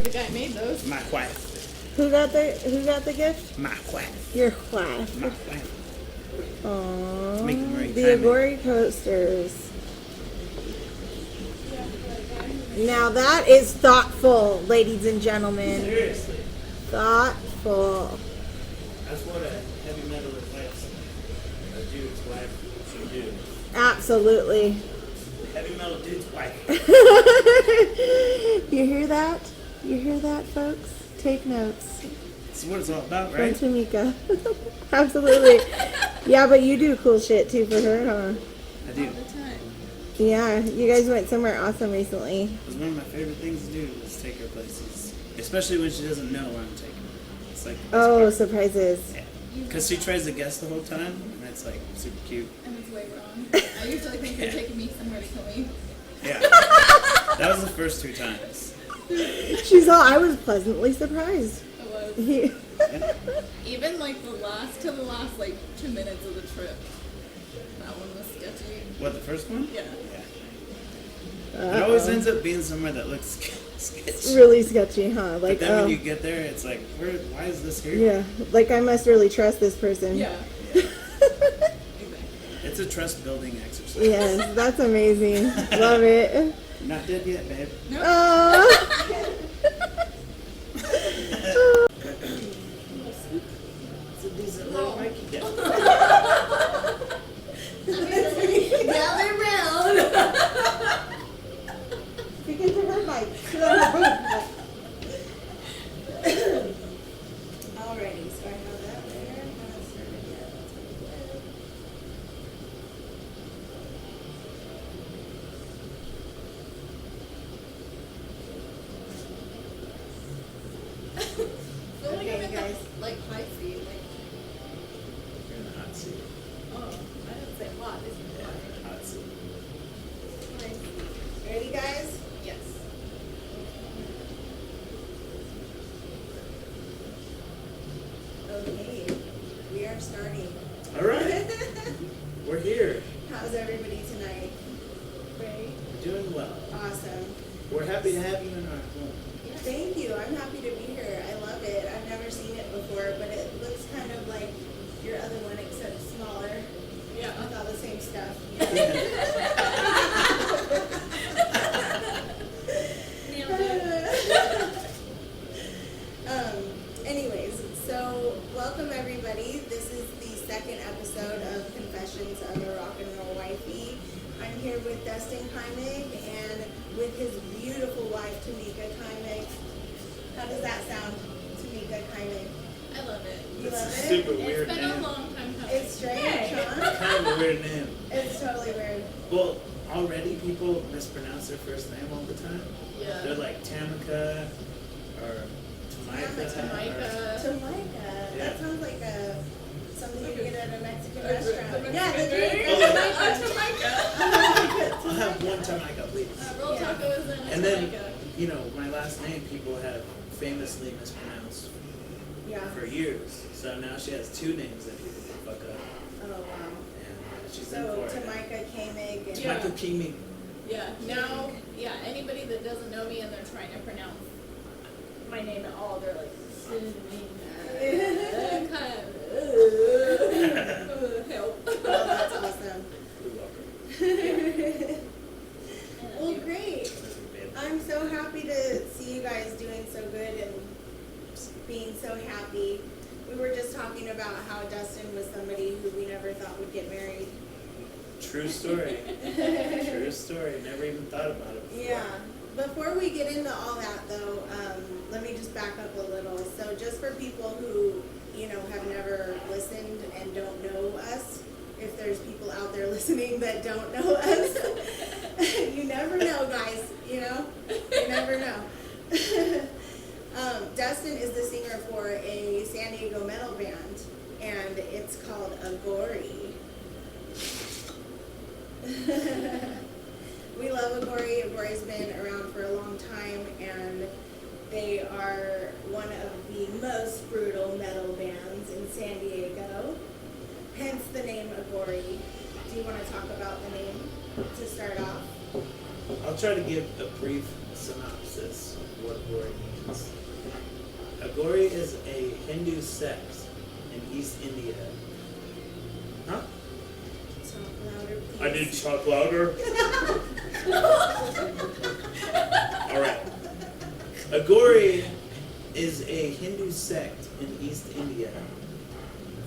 The guy made those. My wife. Who got the gift? My wife. Your wife. My wife. Aww. Making The Aghori coasters. Now that is thoughtful, ladies and gentlemen. Seriously. Thoughtful. That's what a heavy metal advice a dude's wife should do. Absolutely. Heavy metal dude's wife. You hear that? You hear that, folks? Take notes. That's what it's all about, From right? Tamica. Absolutely. Yeah, but you do cool shit too for her, huh? I do. All the time. Yeah, you guys went somewhere awesome recently. It was one of my favorite things to do is take her places. Especially when she doesn't know where I'm taking her. It's like Oh, surprises. because she tries to guess the whole time, and it's like super cute. And it's way wrong. I usually think you're taking me somewhere to kill me. Yeah. That was the first 2 times. She's all, I was pleasantly surprised. It was. Yeah. Even like the last like 2 minutes of the trip. That one was sketchy. What, the first one? Yeah. It always ends up being somewhere that looks sketchy. Really sketchy, huh? Like, But then when you get there, it's like, why is this here? yeah, like I must really trust this person. Yeah. It's a trust building exercise. Yes, that's amazing. Love it. Not dead yet, babe. Nope. Oh. It's a decent little mic. Yeah. Gather round. Speaking to her mic. Alrighty, so I have that there. Feel like I'm in the, like high seat. Like, You're in the hot seat. oh, I didn't say hot. This is hot. Hot seat. Ready, guys? Yes. Okay, we are starting. All right. We're here. How's everybody tonight? Great. We're doing well. Awesome. We're happy to have you in our home. Thank you. I'm happy to be here. I love it. I've never seen it before, but it looks kind of like your other one except smaller. Yeah. With all the same stuff. Nailed it. Anyways, so welcome everybody. This is the second episode of Confessions of a Rock and Roll Wifey. I'm here with Dustin Kymig and with his beautiful wife, Tamica Kymig. How does that sound, Tamica Kymig? I love it. You love It's a it? super weird It's been name. a long time coming. It's strange, huh? Kind of a weird name. It's totally weird. Well, already people mispronounce their first name all the time. Yeah. They're like Tamica or Tamica. Tamica. Tamica. Yeah. That sounds like something you get at a Mexican A restaurant. Mexican Yeah, the drink. drink. Tamica. I'll have one Tamica, please. Roll Yeah. tacos and a And then, Tamica. you know, my last name people have famously mispronounced Yeah. for years. So now she has 2 names that people can fuck up. Oh, wow. And she's in So, for it. Tamica Kymig and Yeah. Tamica Kimi. Yeah, now, yeah, anybody that doesn't know me and they're trying to pronounce my name at all, they're like, help. Oh, that's awesome. You're welcome. Well, great. I'm so happy to see you guys doing so good and being so happy. We were just talking about how Dustin was somebody who we never thought would get married. True story. True story. Never even thought about it before. Yeah. Before we get into all that, though, let me just back up a little. So just for people who, you know, have never listened and don't know us, if there's people out there listening that don't know us, you never know, guys, you know? You never know. Dustin is the singer for a San Diego metal band, and it's called Aghori. We love Aghori. Aghori's been around for a long time, and they are one of the most brutal metal bands in San Diego, hence the name Aghori. Do you want to talk about the name to start off? I'll try to give a brief synopsis of what Aghori means. Aghori is a Hindu sect in East India. Huh? Talk louder, please. I did talk louder. Alright. Aghori is a Hindu sect in East India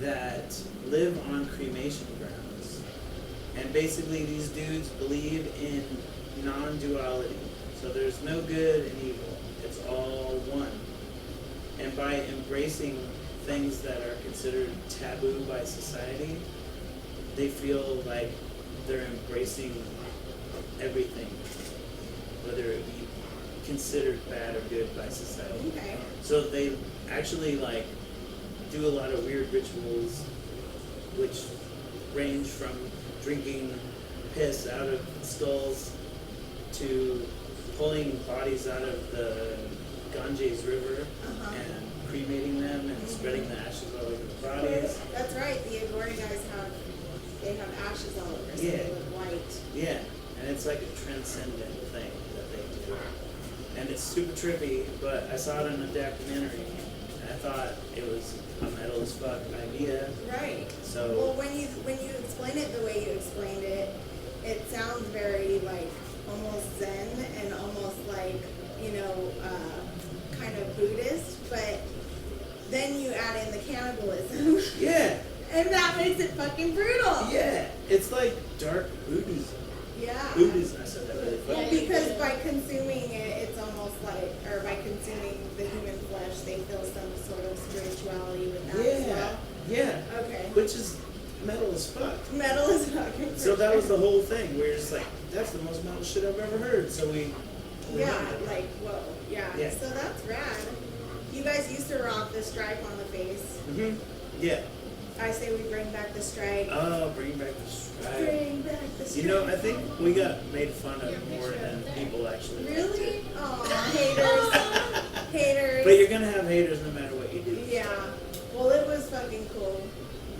that live on cremation grounds. And basically these dudes believe in non-duality. So there's no good and evil. It's all one. And by embracing things that are considered taboo by society, they feel like they're embracing everything, whether it be considered bad or good by society. Okay. So they actually like do a lot of weird rituals, which range from drinking piss out of skulls to pulling bodies out of the Ganges River and cremating them and spreading the ashes all over the bodies. That's right. The Aghori guys have ashes all over, so Yeah. they look white. Yeah, and it's like a transcendent thing that they do. And it's super trippy, but I saw it in a documentary, and I thought it was a metal as fuck idea. Right. So, Well, when you explain it the way you explained it, it sounds very like almost Zen and almost like, you know, kind of Buddhist, but then you add in the cannibalism, yeah, and that makes it fucking brutal. yeah, it's like dark Buddhism. Yeah. Buddhism, I said that really Well, funny. because by consuming it, it's almost like, or by consuming the human flesh, they feel some sort of spirituality with that as Yeah, well. yeah, Okay. which is metal as fuck. Metal is fucking. So that was the whole thing. We were just like, that's the most metal shit I've ever heard. So we Yeah, went with it. like whoa, yeah. Yeah. So that's rad. You guys used to rock the stripe on the face. Mhm. Yeah. I say we bring back the stripe. Oh, bring back the stripe. Bring back the stripe. You know, I think we got made fun of more than people actually. Really? Aw, haters. Haters. But you're gonna have haters no matter what you do. Yeah. Well, it was fucking cool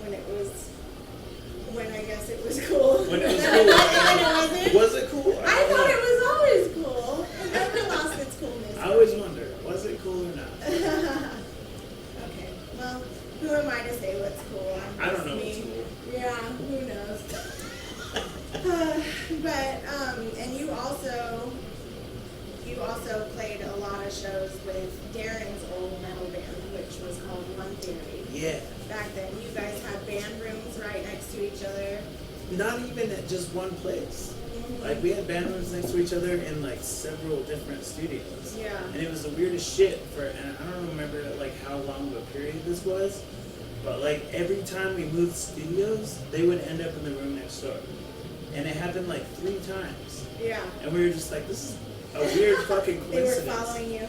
when I guess it was cool. When it was Then cool. I wasn't. Was it cool? I don't thought know. it was always cool. It never lost its coolness. I always wonder, was it cool or not? Okay. Well, who am I to say what's cool? I'm I don't just know me. what's cool. Yeah, who knows? And you also played a lot of shows with Darren's old metal band, which was called One Theory. Yeah. Back then, you guys had band rooms right next to each other. Not even at just one place. Mhm. Like we had band rooms next to each other in like several different studios. Yeah. And it was the weirdest shit and I don't remember like how long of a period this was, but like every time we moved studios, they would end up in the room next door. And it happened like 3 times. Yeah. And we were just like, this is a weird fucking They were coincidence. following you.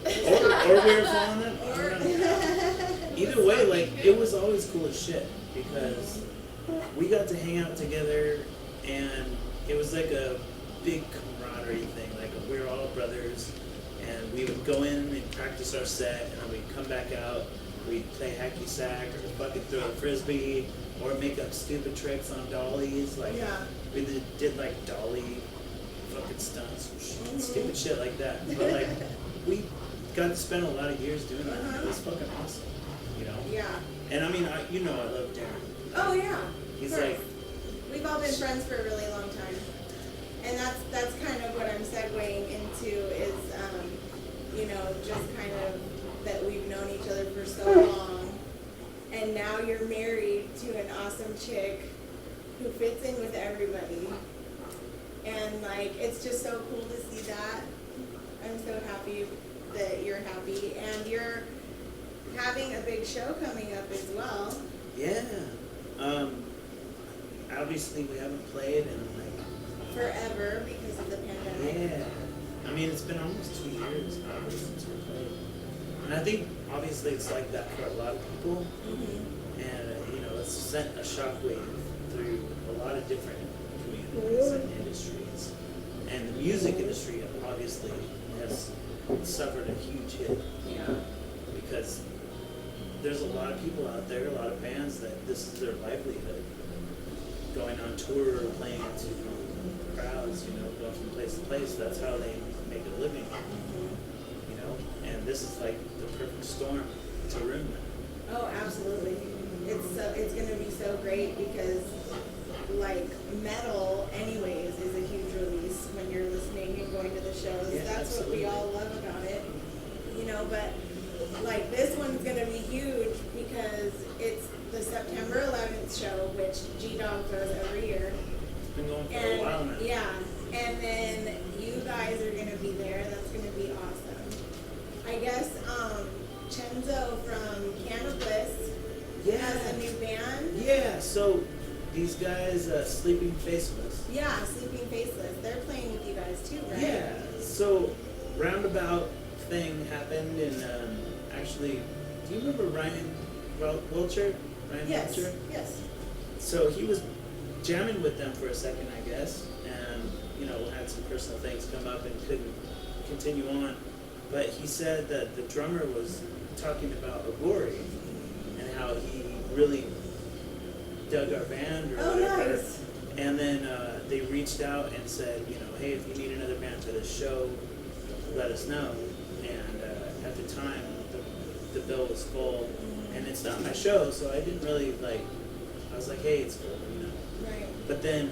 Or we were following them. I Or don't know. Either way, like it was always cool as shit because we got to hang out together and it was like a big camaraderie thing. Like we were all brothers and we would go in and practice our set and then we'd come back out, we'd play hacky sack or fucking throw a frisbee or make up stupid tricks on dollies. Like Yeah. we did like dolly fucking stunts, stupid shit like that. But like we got to spend a lot of years doing that. It was fucking awesome, you know. Yeah. And I mean, you know, I love Darren. Oh yeah. He's Of course. like, We've all been friends for a really long time, and that's kind of what I'm segueing into is, you know, just kind of that we've known each other for so long, and now you're married to an awesome chick who fits in with everybody, and like it's just so cool to see that. I'm so happy that you're happy, and you're having a big show coming up as well. yeah. Obviously, we haven't played in like, Forever because of the pandemic. yeah. I mean, it's been almost 2 years probably since we played. And I think obviously it's like that for a lot of people. Mm-hmm. And, you know, it's sent a shockwave through a lot of different communities and industries. And the music industry obviously has suffered a huge hit. Yeah. Because there's a lot of people out there, a lot of bands that this is their livelihood. Going on tour or playing to crowds, you know, going from place to place, that's how they make a living, you know, and this is like the perfect storm to ruin that. Oh, absolutely. It's gonna be so great because like metal anyways is a huge release when you're listening and going to the shows. Yeah, That's what we all love about it. You know, but like this one's gonna be huge because it's the September 11th show, which G-Dog does every year. It's been going for a while now. Yeah, and then you guys are gonna be there. That's gonna be awesome. I guess Chenzo from Can of Bliss has a new band. Yeah, so these guys, Sleeping Faceless. Yeah, Sleeping Faceless. They're playing with you guys too, right? Yeah, so roundabout thing happened, and actually, do you remember Ryan Wilcher? Ryan Yes. Wilcher? Yes. So he was jamming with them for a second, I guess, and you know had some personal things come up and couldn't continue on. But he said that the drummer was talking about Aghori and how he really dug our band or whatever. Nice. And then they reached out and said, you know, hey, if you need another band for this show, let us know. And at the time, the bill was full, and it's not my show, so I didn't really like. I was like, hey, it's full, you know. Right. But then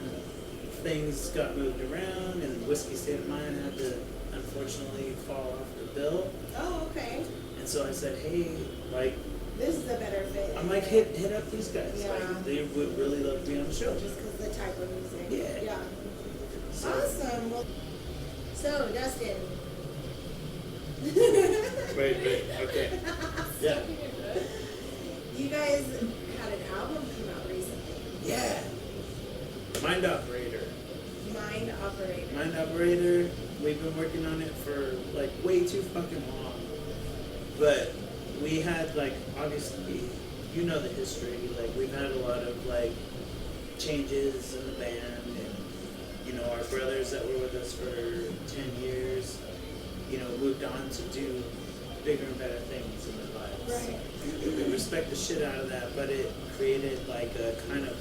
things got moved around, and Whiskey State of Mind had to unfortunately fall off the bill. Oh, okay. And so I said, hey, like, This is a better fit. I'm like, hit up these guys. Yeah. Like, they would really love to be on the show. Just because the type of music. Yeah. Yeah. So, Awesome. Well, so Dustin. Wait, okay. Yeah. You guys had an album come out recently. Yeah. Mind Operator. Mind Operator. Mind Operator. We've been working on it for like way too fucking long. But we had like, obviously, you know the history. Like we've had a lot of like changes in the band, and you know our brothers that were with us for 10 years, you know, moved on to do bigger and better things in their lives. Right. We respect the shit out of that, but it created like a kind of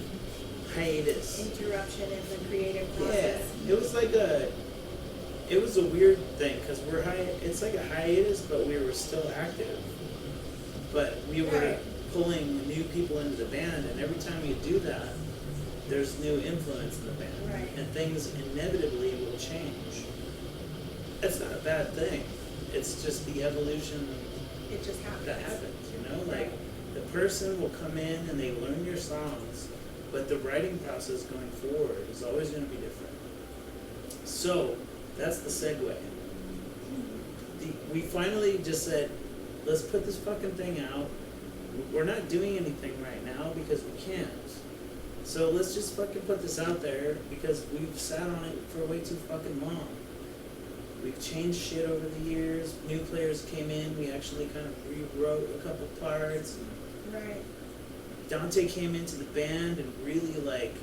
hiatus. Interruption in the creative Yeah, process. it was a weird thing because it's like a hiatus, but we were still active. But we were Right. pulling new people into the band, and every time you do that, there's new influence in the band, Right. and things inevitably will change. That's not a bad thing. It's just the evolution It just happens. that happens, you know? Like, Right. the person will come in and they learn your songs, but the writing process going forward is always going to be different. So, that's the segue. We finally just said, let's put this fucking thing out. We're not doing anything right now because we can't. So let's just fucking put this out there because we've sat on it for way too fucking long. We've changed shit over the years. New players came in. We actually kind of rewrote a couple parts. Right. Dante came into the band and really like,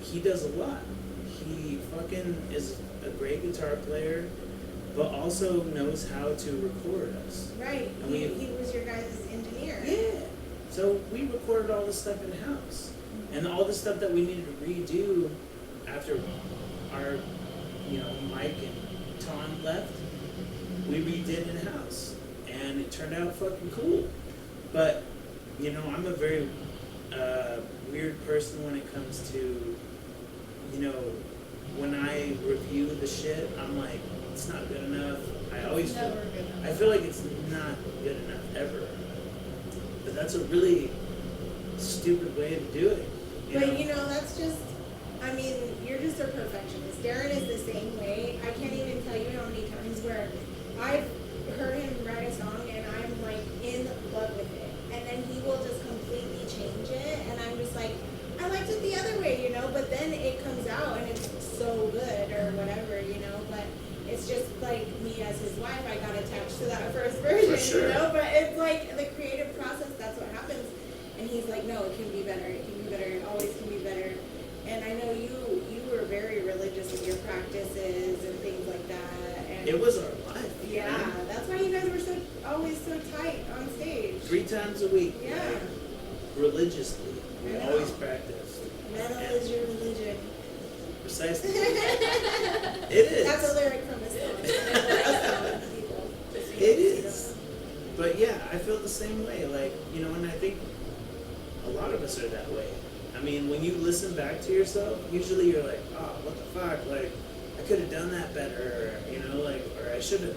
he does a lot. He fucking is a great guitar player, but also knows how to record us. Right. And He was your guys' engineer. Yeah. So we recorded all this stuff in house, and all the stuff that we needed to redo after our, you know, Mike and Tom left, we redid in house, and it turned out fucking cool. But you know, I'm a very weird person when it comes to, you know, when I review the shit, I'm like, it's not good enough. I always feel, Never good enough. I feel like it's not good enough ever. But that's a really stupid way to do it. But you know, that's just, I mean, you're just a perfectionist. Darren is the same way. I can't even tell you how many times where I've heard him write a song and I'm like in love with it. And then he will just completely change it. And I'm just like, I liked it the other way, you know, but then it comes out and it's so good or whatever, you know, but it's just like me as his wife, I got attached to that first version, sure. you know, but it's like the creative process, that's what happens. And he's like, no, it can be better, it can be better, it always can be better. And I know you were very religious with your practices and things like that. And It was our life. yeah, man. that's why you guys were so always so tight on stage. 3 times a week. Yeah. Like, religiously. We I know. always practiced. Metal And is your religion. precisely. It is. That's a lyric from a song. For us song, people. Just so you It guys is. But yeah, I feel the same way. Like, you know, and I think a lot of us are that way. I mean, when you listen back to yourself, usually you're like, oh, what the fuck? Like, I could have done that better, you know, like, or I should have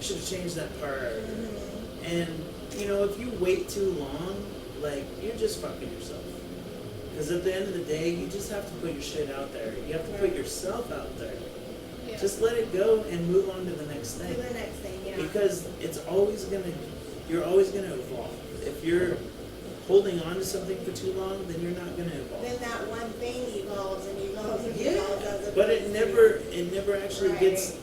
changed that part. Mm-hmm. And, you know, if you wait too long, like, you're just fucking yourself. Because at the end of the day, you just have to put your shit out there. You have to put yourself out there. Yeah. Just let it go and move on to the next To thing. the next thing, yeah. Because you're always gonna evolve. If you're holding on to something for too long, then you're not gonna evolve. Then that one thing evolves and evolves and Yeah, evolves as but it opposed never actually Right. gets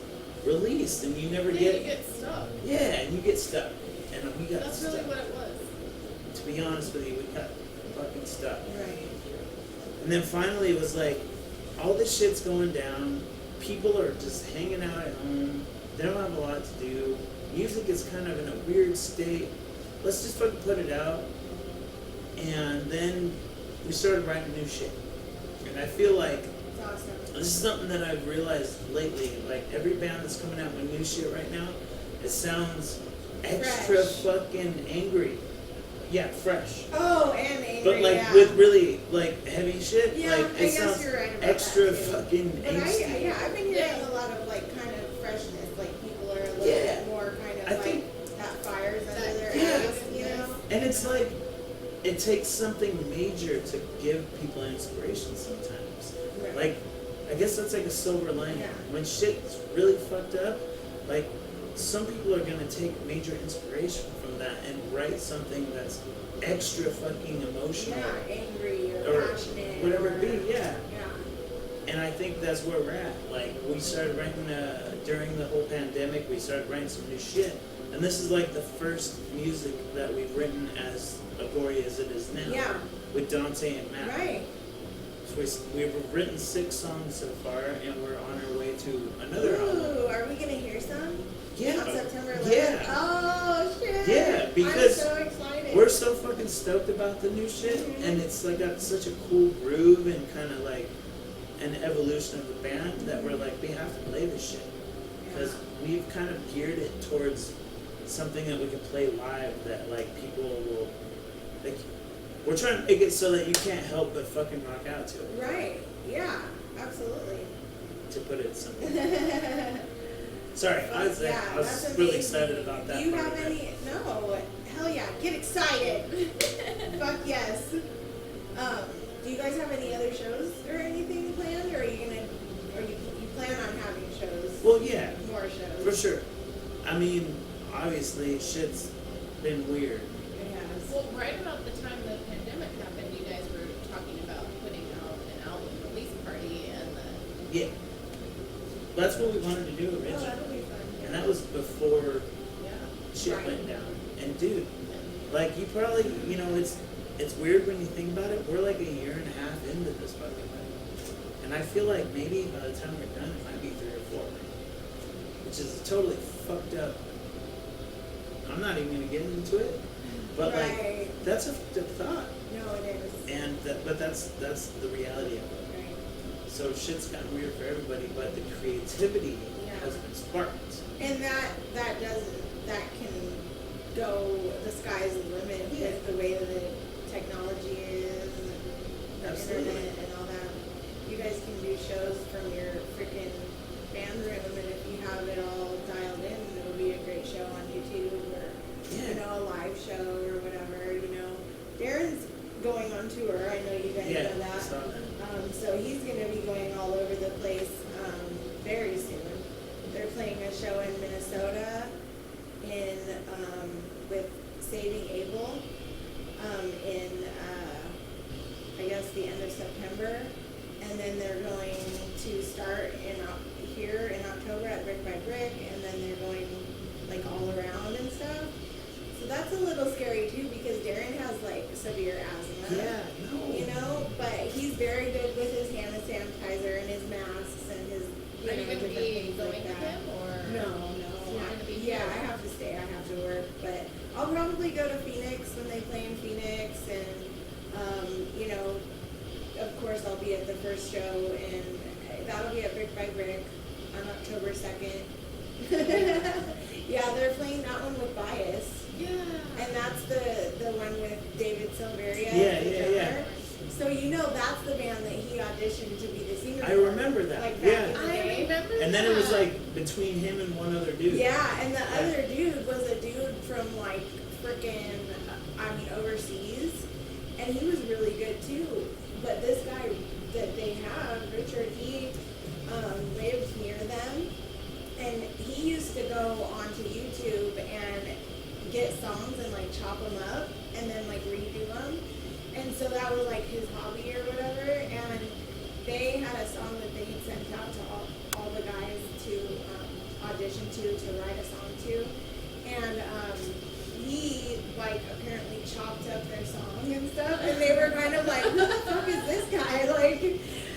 released, and you never Then get. you get stuck. Yeah, and you get stuck, and we got That's stuck. really what it was. To be honest with you, we got fucking stuck. Right. And then finally, it was like, all this shit's going down. People are just hanging out at home. They don't have a lot to do. Music is kind of in a weird state. Let's just fucking put it out. And then we started writing new shit. And I feel like It's awesome. this is something that I've realized lately. Like, every band that's coming out with new shit right now, it sounds extra Fresh. fucking angry. Yeah, fresh. Oh, and angry, But like yeah. with really like heavy shit, Yeah, like I it guess sounds you're right about extra that, too. fucking But angsty. yeah, I've been hearing Yeah. a lot of like kind of freshness, like people are a little Yeah. bit more kind of I like think- that fires under That their yeah. ass, you know? And it's like it takes something major to give people inspiration sometimes. Right. Like, I guess that's like a silver lining. Yeah. When shit's really fucked up, like some people are gonna take major inspiration from that and write something that's extra fucking emotional Yeah, angry or, or passionate. whatever or, it be. Yeah. Yeah. And I think that's where we're at. Like, we started writing, during the whole pandemic, we started writing some new shit. And this is like the first music that we've written as Aghori as it is now. Yeah. With Dante and Matt. Right. So we've written 6 songs so far, and we're on our way to another album. Ooh, are we gonna hear some? Yeah. On September 11th? Yeah. Oh, shit. Yeah, because I'm so excited. We're so fucking stoked about the new shit, Mhm. and it's like got such a cool groove and kind of like an evolution of the band that we're like, we have to play this shit. Because we've kind of geared it towards something that we can play live that like people will, like, we're trying to make it so that you can't help but fucking rock out to it, Right. Yeah, absolutely. to put it simply. Sorry, I was that's really amazing. excited about that. Do you part have of it. any? No. Hell yeah. Get excited. Fuck yes. Do you guys have any other shows or anything planned, or are you gonna, or you plan on having shows? Well, yeah, More shows. for sure. I mean, obviously, shit's been weird. It has. Well, right about the time the pandemic happened, you guys were talking about putting out an album release party and the, Yeah. That's what we wanted to do Oh, originally. that'll be fun. And that was before yeah. shit Right. went down. And dude, like you probably, you know, it's weird when you think about it. We're like a year and a half into this fucking thing. And I feel like maybe by the time we're done, it might be 3 or 4. Which is totally fucked up. I'm not even gonna get into it. But Right. like, that's a fucked up thought. No, it is. And but that's the reality of it. Right. So shit's gotten weird for everybody, but the creativity Yeah. has been sparked. And that can go, the sky's the limit with the way that technology is, the Absolutely. internet and all that. You guys can do shows from your freaking band room, and if you have it all dialed in, it'll be a great show on YouTube or, you Yeah. know, a live show or whatever, you know. Darren's going on tour, I know you guys Yeah, know I that. saw that. So he's gonna be going all over the place, very soon. They're playing a show in Minnesota in, with Saving Abel, in, I guess the end of September. And then they're going to start here in October at Brick by Brick, and then they're going like all around and stuff. So that's a little scary too, because Darren has like severe asthma. Yeah, no. You know, but he's very good with his hand sanitizer and his masks and his, Are you gonna different be things going like with that. him or? No, You're gonna be yeah, here? I have to stay. I have to work, but I'll probably go to Phoenix when they play in Phoenix, and you know, of course I'll be at the first show, and that'll be at Brick by Brick on October 2nd. Yeah, they're playing that one with Bias. Yeah. And that's the one with David Silveria. Yeah, the yeah, drummer. yeah. So you know that's the band that he auditioned to be the singer. I for, remember that, Like yeah. back in the I day. remember And then it was that. like between him and one other dude. Yeah, and the other dude was a dude from like frickin' overseas, and he was really good too. But this guy that they have, Richard, he lived near them, and he used to go onto YouTube and get songs and like chop them up and then like redo them. And so that was like his hobby or whatever. And they had a song that they had sent out to all the guys to audition to write a song to. And he like apparently chopped up their song and stuff. And they were kind of like, who the fuck is this guy? Like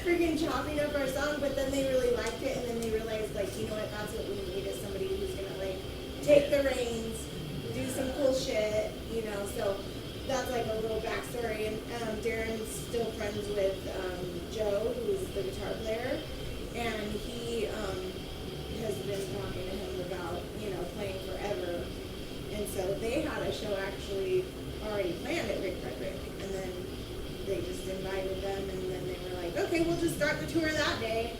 freaking chopping up our song. But then they really liked it. And then they realized like, you know what, that's what we need is somebody who's gonna like take the reins, do some cool shit, you know. So that's like a little backstory. And Darren's still friends with Joe, who's the guitar player, and he has been talking to him about, you know, playing forever. And so they had a show actually already planned at Rick Frederick, and then they just invited them, and then they were like, okay, we'll just start the tour that day.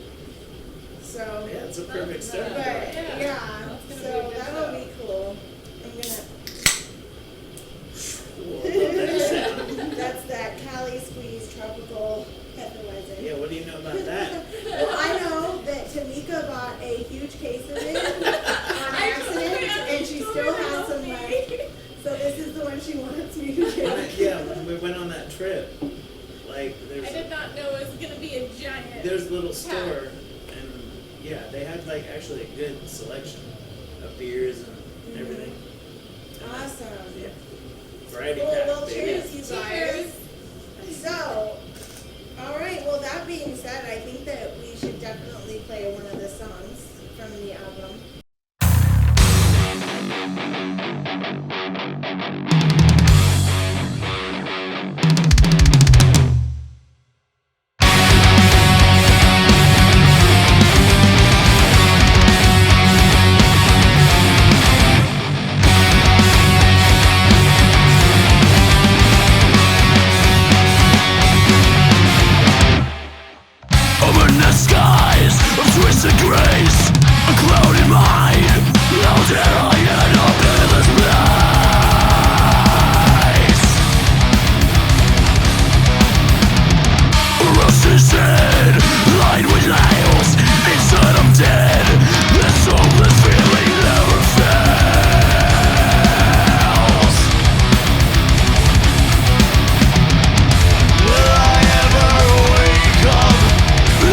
So, Yeah, it's a perfect start. but Yeah. yeah, That's gonna so be a good that'll show. be cool. I'm gonna. Whoa, that sound. That's that Cali Squeeze Tropical Hefeweizen. Yeah, what do you know about that? Well, I know that Tamica bought a huge case of it on accident, and she still has some left. So this is the one she wants me to do. Yeah, when we went on that trip, like I did not know it was gonna be a giant. there's a little store, and yeah, they had like actually a good selection of beers and everything. And that's- Awesome. Yeah. Variety Cool, pack, well, baby. cheers, you guys. Cheers. So, all right. Well, that being said, I think that we should definitely play one of the songs from the album. Over the skies of twisted grace, a clouded mind. How dare I end up in this place? Rusted sin, lined with nails. Inside I'm dead. This hopeless feeling never fails. Will I ever wake up?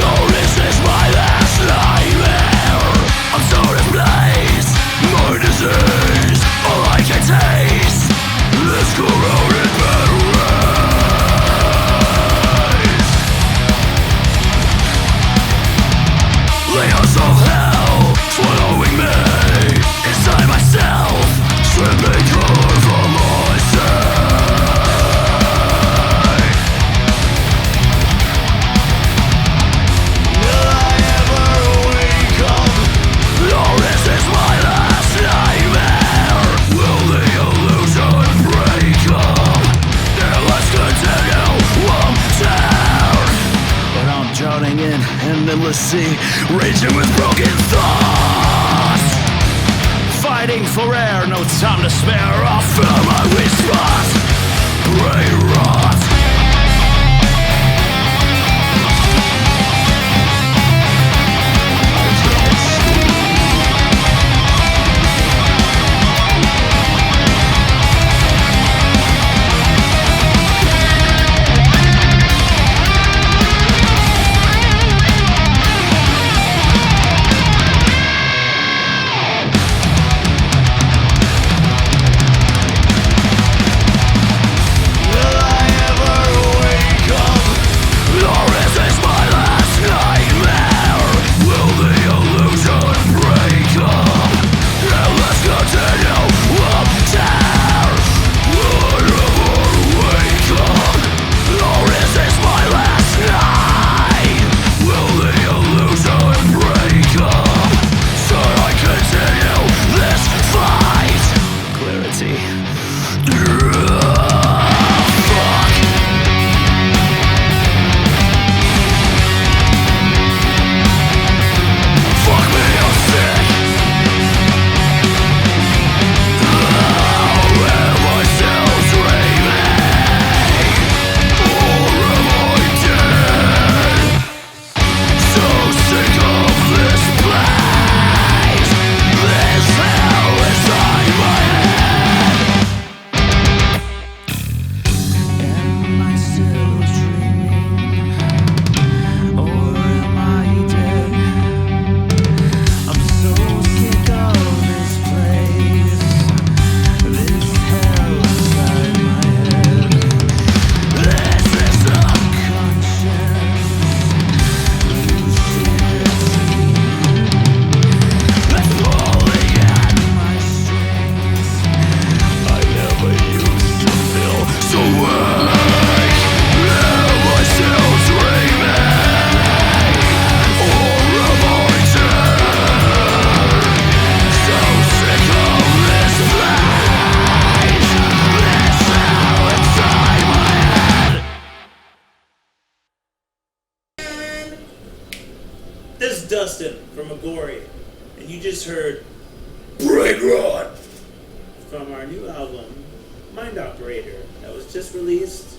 Or is this my last nightmare? I'm so displaced, my disease, all I can taste, this corroded batteries. Layers of hell swallowing me inside myself, stripping color from myself. Will I ever wake up? Or is this my last nightmare? Will the illusion break up? Then let's continue one down. But I'm drowning in an endless sea, raging with broken thoughts. Fighting for air, no time to spare. I'll fill my weak spot. Brain rot. Will I ever reality. Fuck. Fuck me, I'm sick. Am I still dreaming? Or am I dead? So sick of this place. This hell inside my head. Am I still dreaming? Or am I dead? I'm so sick of this place. This hell inside my head. This is unconscious. That's pulling at my strings. I never used to feel so weak. Am I still dreaming? Or am I dead? So sick of this place. This hell inside my head. This is Dustin from Aghori, and you just heard Break Rod from our new album, Mind Operator, that was just released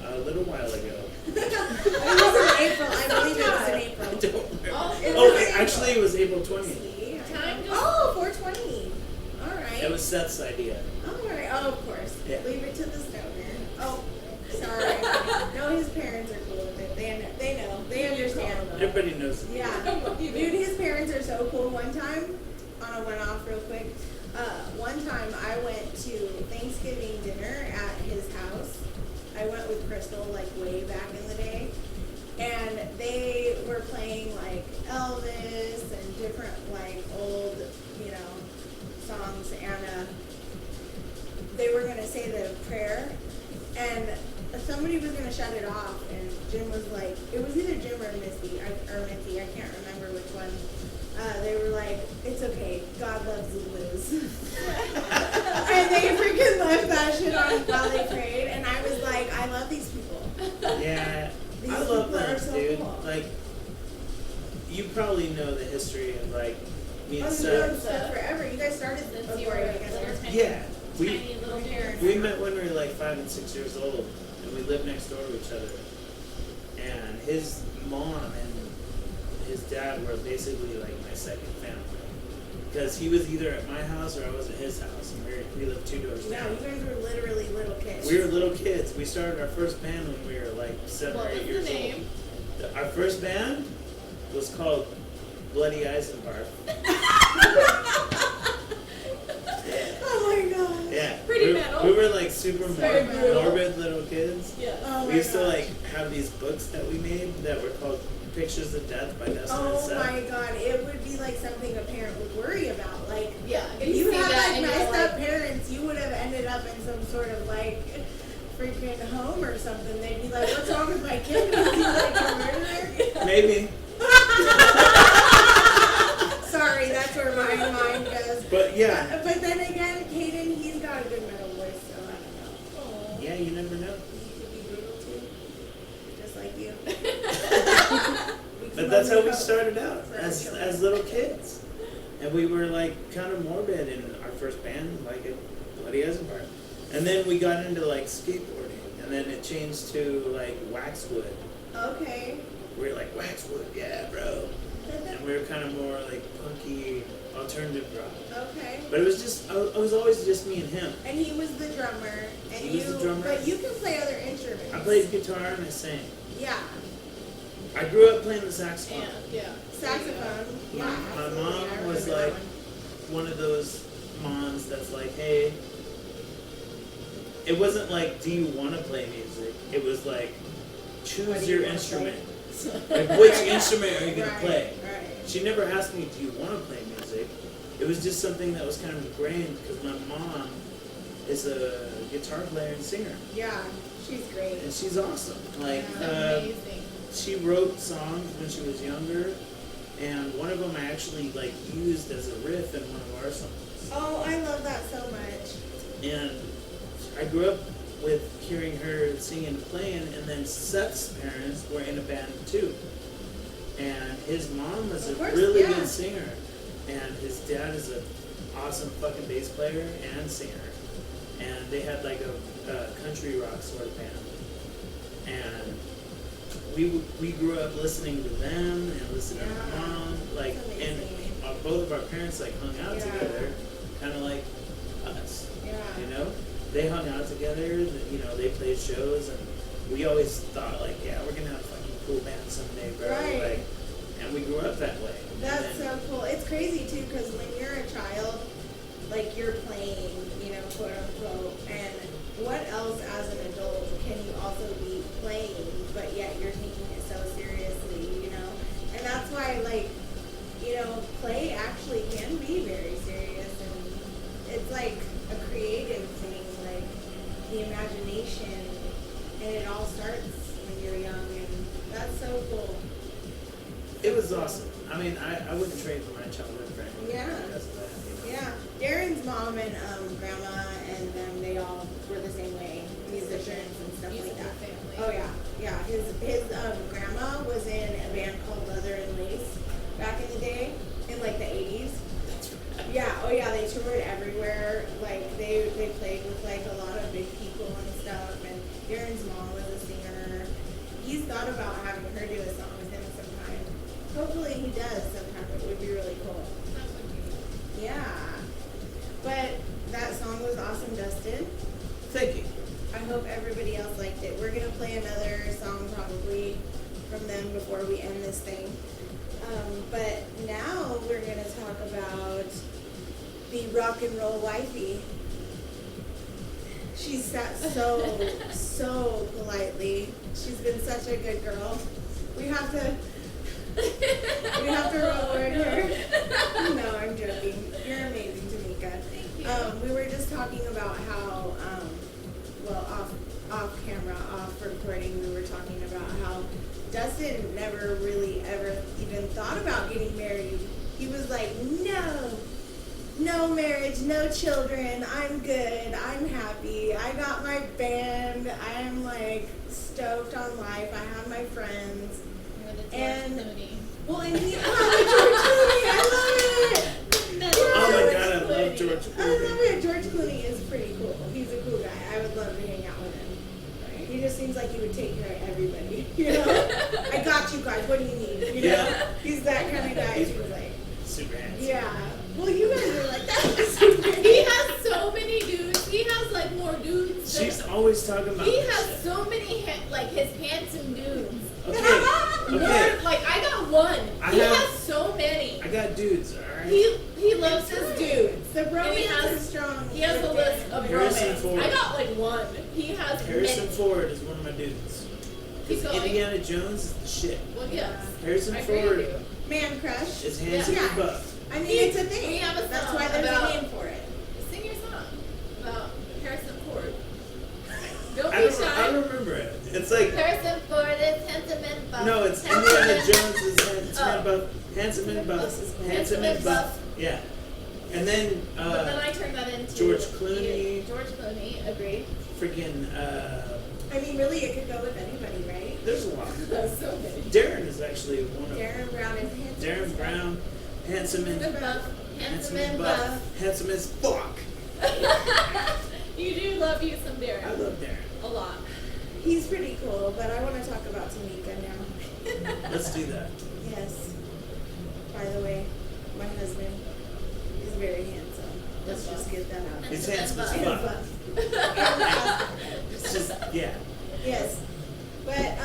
a little while ago. It was in April. I believe it was in I April. don't remember. Oh, Actually, it was April 20th. See? Time goes- Oh, 420. All right. It was Seth's idea. All right. Oh, of course. Yeah. Leave it to the stoner. Oh, sorry. No, his parents are cool with it. They know. They understand. Everybody knows it. Yeah. Dude, his parents are so cool. One time, on a went off real quick. One time I went to Thanksgiving dinner at his house. I went with Crystal like way back in the day. And they were playing like Elvis and different like old, songs. And they were going to say the prayer. And somebody was going to shut it off. And Jim was like, it was either Jim or Misty, I can't remember which one. They were like, it's okay, God loves the blues. And they freaking left that shit on while they prayed. And I was like, I love these people. Yeah, These I love people are them, so dude. cool. Like, you probably know the history of like me and Oh, you've known Seth. stuff forever. You guys started Since before you were together. tiny, Yeah, we tiny little parents. we met when we were like 5 and 6 years old, and we lived next door to each other. And his mom and his dad were basically like my second family, because he was either at my house or I was at his house, and we lived 2 doors No, down. you guys were literally little kids. We were little kids. We started our first band when we were like 7 What or 8 was years the name? old. Our first band was called Bloody Eisenbarth. Oh my god. Yeah. Pretty we, metal. We were like super very brutal. morbid little kids. Yeah. Oh my We used to gosh. like have these books that we made that were called Pictures of Death by Dustin and Oh Seth. my god, it would be like something a parent would worry about. Like, Yeah. if you see had that like and you're messed like, up parents, you would have ended up in some sort of like freaking home or something. They'd be like, what's wrong with my kid? Is he like a murderer? Maybe. Sorry, that's where my mind goes. But yeah. But then again, Caden, he's got a good metal voice, so I don't know. "Aw." Yeah, you never know. He could be brutal too. Just like you. But that's how we started out, as little kids. And we were like kind of morbid in our first band, like at Bloody Eisenbarth. And then we got into like skateboarding, and then it changed to like Waxwood. Okay. We were like, Waxwood, yeah, bro. And we were kind of more like punky, alternative rock. Okay. But it was just, it was always just me and him. And he was the drummer. And He was the drummer. But you can play other instruments. I played guitar and I sang. Yeah. I grew up playing the saxophone. Yeah. Saxophone. Yeah. My absolutely. I mom was remember that like one of those moms that's like, hey, it wasn't like, do you want to play music? It was like, What choose do you your wanna instrument. Like, which instrument are you going to Right, play? Right. She never asked me, do you want to play music? It was just something that was kind of ingrained because my mom is a guitar player and singer. Yeah. She's great. And she's awesome. Like, Amazing. she wrote songs when she was younger, and one of them I actually like used as a riff in one of our songs. Oh, I love that so much. And I grew up with hearing her singing and playing, and then Seth's parents were in a band too. And his mom was a Of course, really yeah. good singer, and his dad is an awesome fucking bass player and singer. And they had like a country rock sort of band. And we grew up listening to them and listening to Yeah. my mom, like, That's and amazing. both of our parents like hung out Yeah. together, kind of like us. Yeah. You know, they hung out together. You know, they played shows, and we always thought like, yeah, we're gonna have a fucking cool band someday, bro. Right. Like, and we grew up that way. That's And then- so cool. It's crazy too, because when you're a child, like you're playing, you know, quote unquote, and what else as an adult can you also be playing, but yet you're taking it so seriously, you know? And that's why, like, you know, play actually can be very serious, and it's like a creative thing, like the imagination, and it all starts when you're young, and that's so cool. It was awesome. I mean, I wouldn't trade for my childhood for anything. Yeah. Because of that, you know? Yeah, Darren's mom and grandma and them, they all were the same way, musicians and stuff like Musical that. family. Oh yeah, yeah. His grandma was in a band called Leather and Lace back in the day, in like the 80s. Yeah, oh yeah, they toured everywhere. Like they played with like a lot of big people and stuff. And Darren's mom was a singer. He's thought about having her do a song with him sometime. Hopefully he does sometime. It would be really cool. That would be. Yeah. But that song was awesome, Dustin. Thank you. I hope everybody else liked it. We're gonna play another song probably from them before we end this thing. But now we're gonna talk about the rock and roll wifey. She sat so politely. She's been such a good girl. We have to reward her. No, I'm joking. You're amazing, Tamica. Thank you. We were just talking about how, off camera, off recording, we were talking about how Dustin never really ever even thought about getting married. He was like, no marriage, no children, I'm good, I'm happy, I got my band, I'm like stoked on life, I have my friends. With a George And- Clooney. Well, and he, George Clooney, I love it! Oh my George god, I love Clooney. George I love Clooney. it. George Clooney is pretty cool. He's a cool guy. I would love to hang out with him. He just seems like he would take care of everybody. You know? I got you guys. What do you need? You know? Yeah. He's that kind of guy. He's He's like, super handsome. yeah. Well, you guys are like that. He has so many dudes. He has like more dudes. than- She's always talking about He this has shit. so many like his handsome dudes. Okay, More, okay. like I got one. I He have- has so many. I got dudes, alright? He loves his dudes. The And romance he has- is strong. He has a list of Harrison romance. Ford. I got like one. He has Harrison many. Ford is one of my dudes. Keep going. Indiana Jones is the shit. Well, yes. Harrison I agree Ford with you. Man crush. is handsome Yeah. and buff. I mean, it's a thing. We have a That's song why there's about- a name for it. Sing your song about Harrison Ford. Don't I be don't, I shy. don't remember it. It's like, Harrison Ford is handsome and buff. no, it's Handsome Indiana and- Jones is handsome and Oh. buff. Handsome and buff. Handsome and buff. Yeah. And then, But then I turned that into George Clooney. George Clooney, agreed. freaking, I mean, really, it could go with anybody, right? there's a lot. That's so many. Darren is actually one of Darren Brown is handsome. Darren Brown, handsome and Buff, handsome and buff, handsome as fuck. You do love you some Darren. I love Darren. A lot. He's pretty cool, but I want to talk about Tamica now. Let's do that. Yes. By the way, my husband is very handsome. Let's just get that out. He's handsome as And fuck. buff. It's just, yeah. Yes. But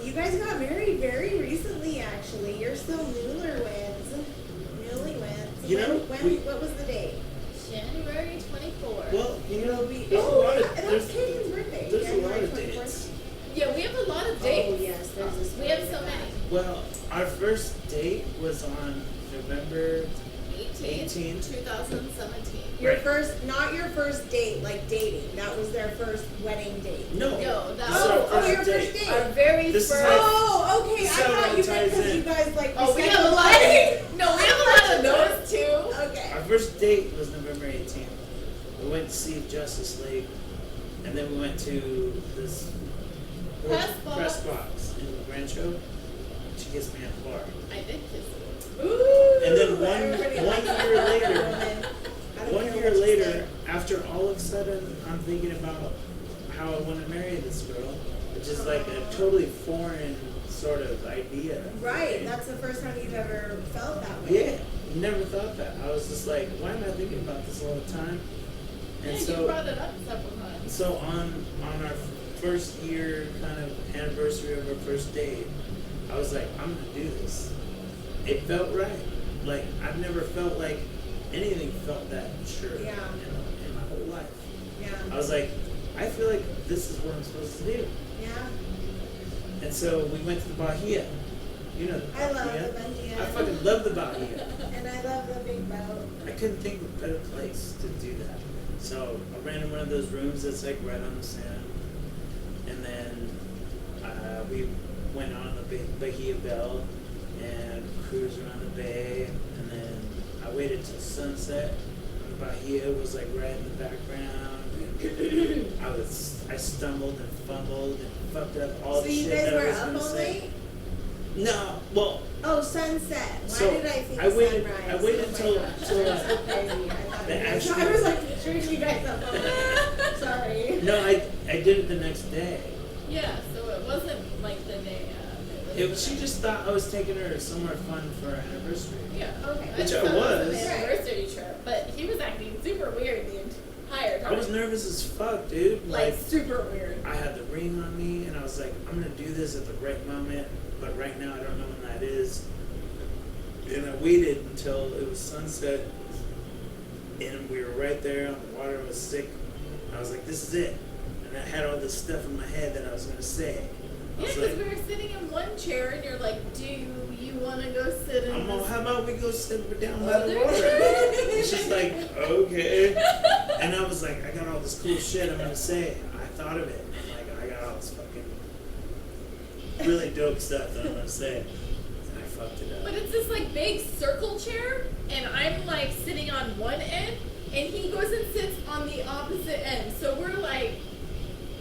you guys got married very recently, actually. You're still newlyweds. Newlyweds. You know, what was the date? January 24th. Well, you know, We- there's a oh, lot of, that was there's, Katie's birthday. there's a lot January of 24th. dates. Yeah, we have a lot of dates. Oh, yes, there's this. We have so many. Well, our first date was on November 18th, 2017. Your Right. first, not your first date, like dating. That was their first wedding date. No. No, that This is our was first your date. first date. our very This is first. how- Oh, okay. I So thought you it meant ties because in. you guys like. Oh, we have a rescheduled lot wedding. of. No, we have a lot of those too. Okay. Our first date was November 18th. we went to see Justice League, and then we went to this press box in Rancho. She kissed me at the bar. I did kiss her. Ooh, And then everybody one likes year that later, woman. I don't one care year what you later, say. after all of a sudden I'm thinking about how I want to marry this girl, which is like a totally foreign sort of idea. Right, that's the first time you've ever felt that way. Yeah, never thought that. I was just like, why am I thinking about this all the time? Yeah, And you so, brought it up several times. so on our first year kind of anniversary of our first date, I was like, I'm gonna do this. It felt right. Like I've never felt like anything felt that sure Yeah. in my whole life. Yeah. I was like, I feel like this is what I'm supposed to do. Yeah. And so we went to the Bahia. You know the Bahia. I love the Bahia. I fucking love the Bahia. And I love the big boat. I couldn't think of a better place to do that. So I ran in one of those rooms that's like right on the sand. And then we went on the big Bahia Bell and cruised around the bay. And then I waited till sunset. And the Bahia was like right in the background. And I stumbled and fumbled and fucked up all So the you shit guys that I were was up gonna all say. night? No, well, Oh, sunset. Why so did I think I waited. sunrise? I waited Oh my till gosh, that's so crazy. I thought The you guys- actual- I was like picturing you guys up all night. Sorry. No, I did it the next day. Yeah, so it wasn't like the day of. She just thought I was taking her somewhere fun for our anniversary. Yeah. Okay. Which just I thought it was. an anniversary trip, but he was acting super weird the entire time. I was nervous as fuck, dude. Like super weird. I had the ring on me, and I was like, I'm gonna do this at the right moment, but right now I don't know when that is. And I waited until it was sunset, and we were right there. The water was sick. I was like, this is it. And I had all this stuff in my head that I was gonna say. I Yeah, was because like, we were sitting in one chair, and you're like, "Do you want to go sit in I'm all, this?" how about we go sit down by the other water? chair?" And she's like, okay. And I was like, I got all this cool shit I'm gonna say. I thought of it. I'm like, I got all this fucking really dope stuff that I'm gonna say. And I fucked it up. But it's this like big circle chair, and I'm like sitting on one end, and he goes and sits on the opposite end. So we're like,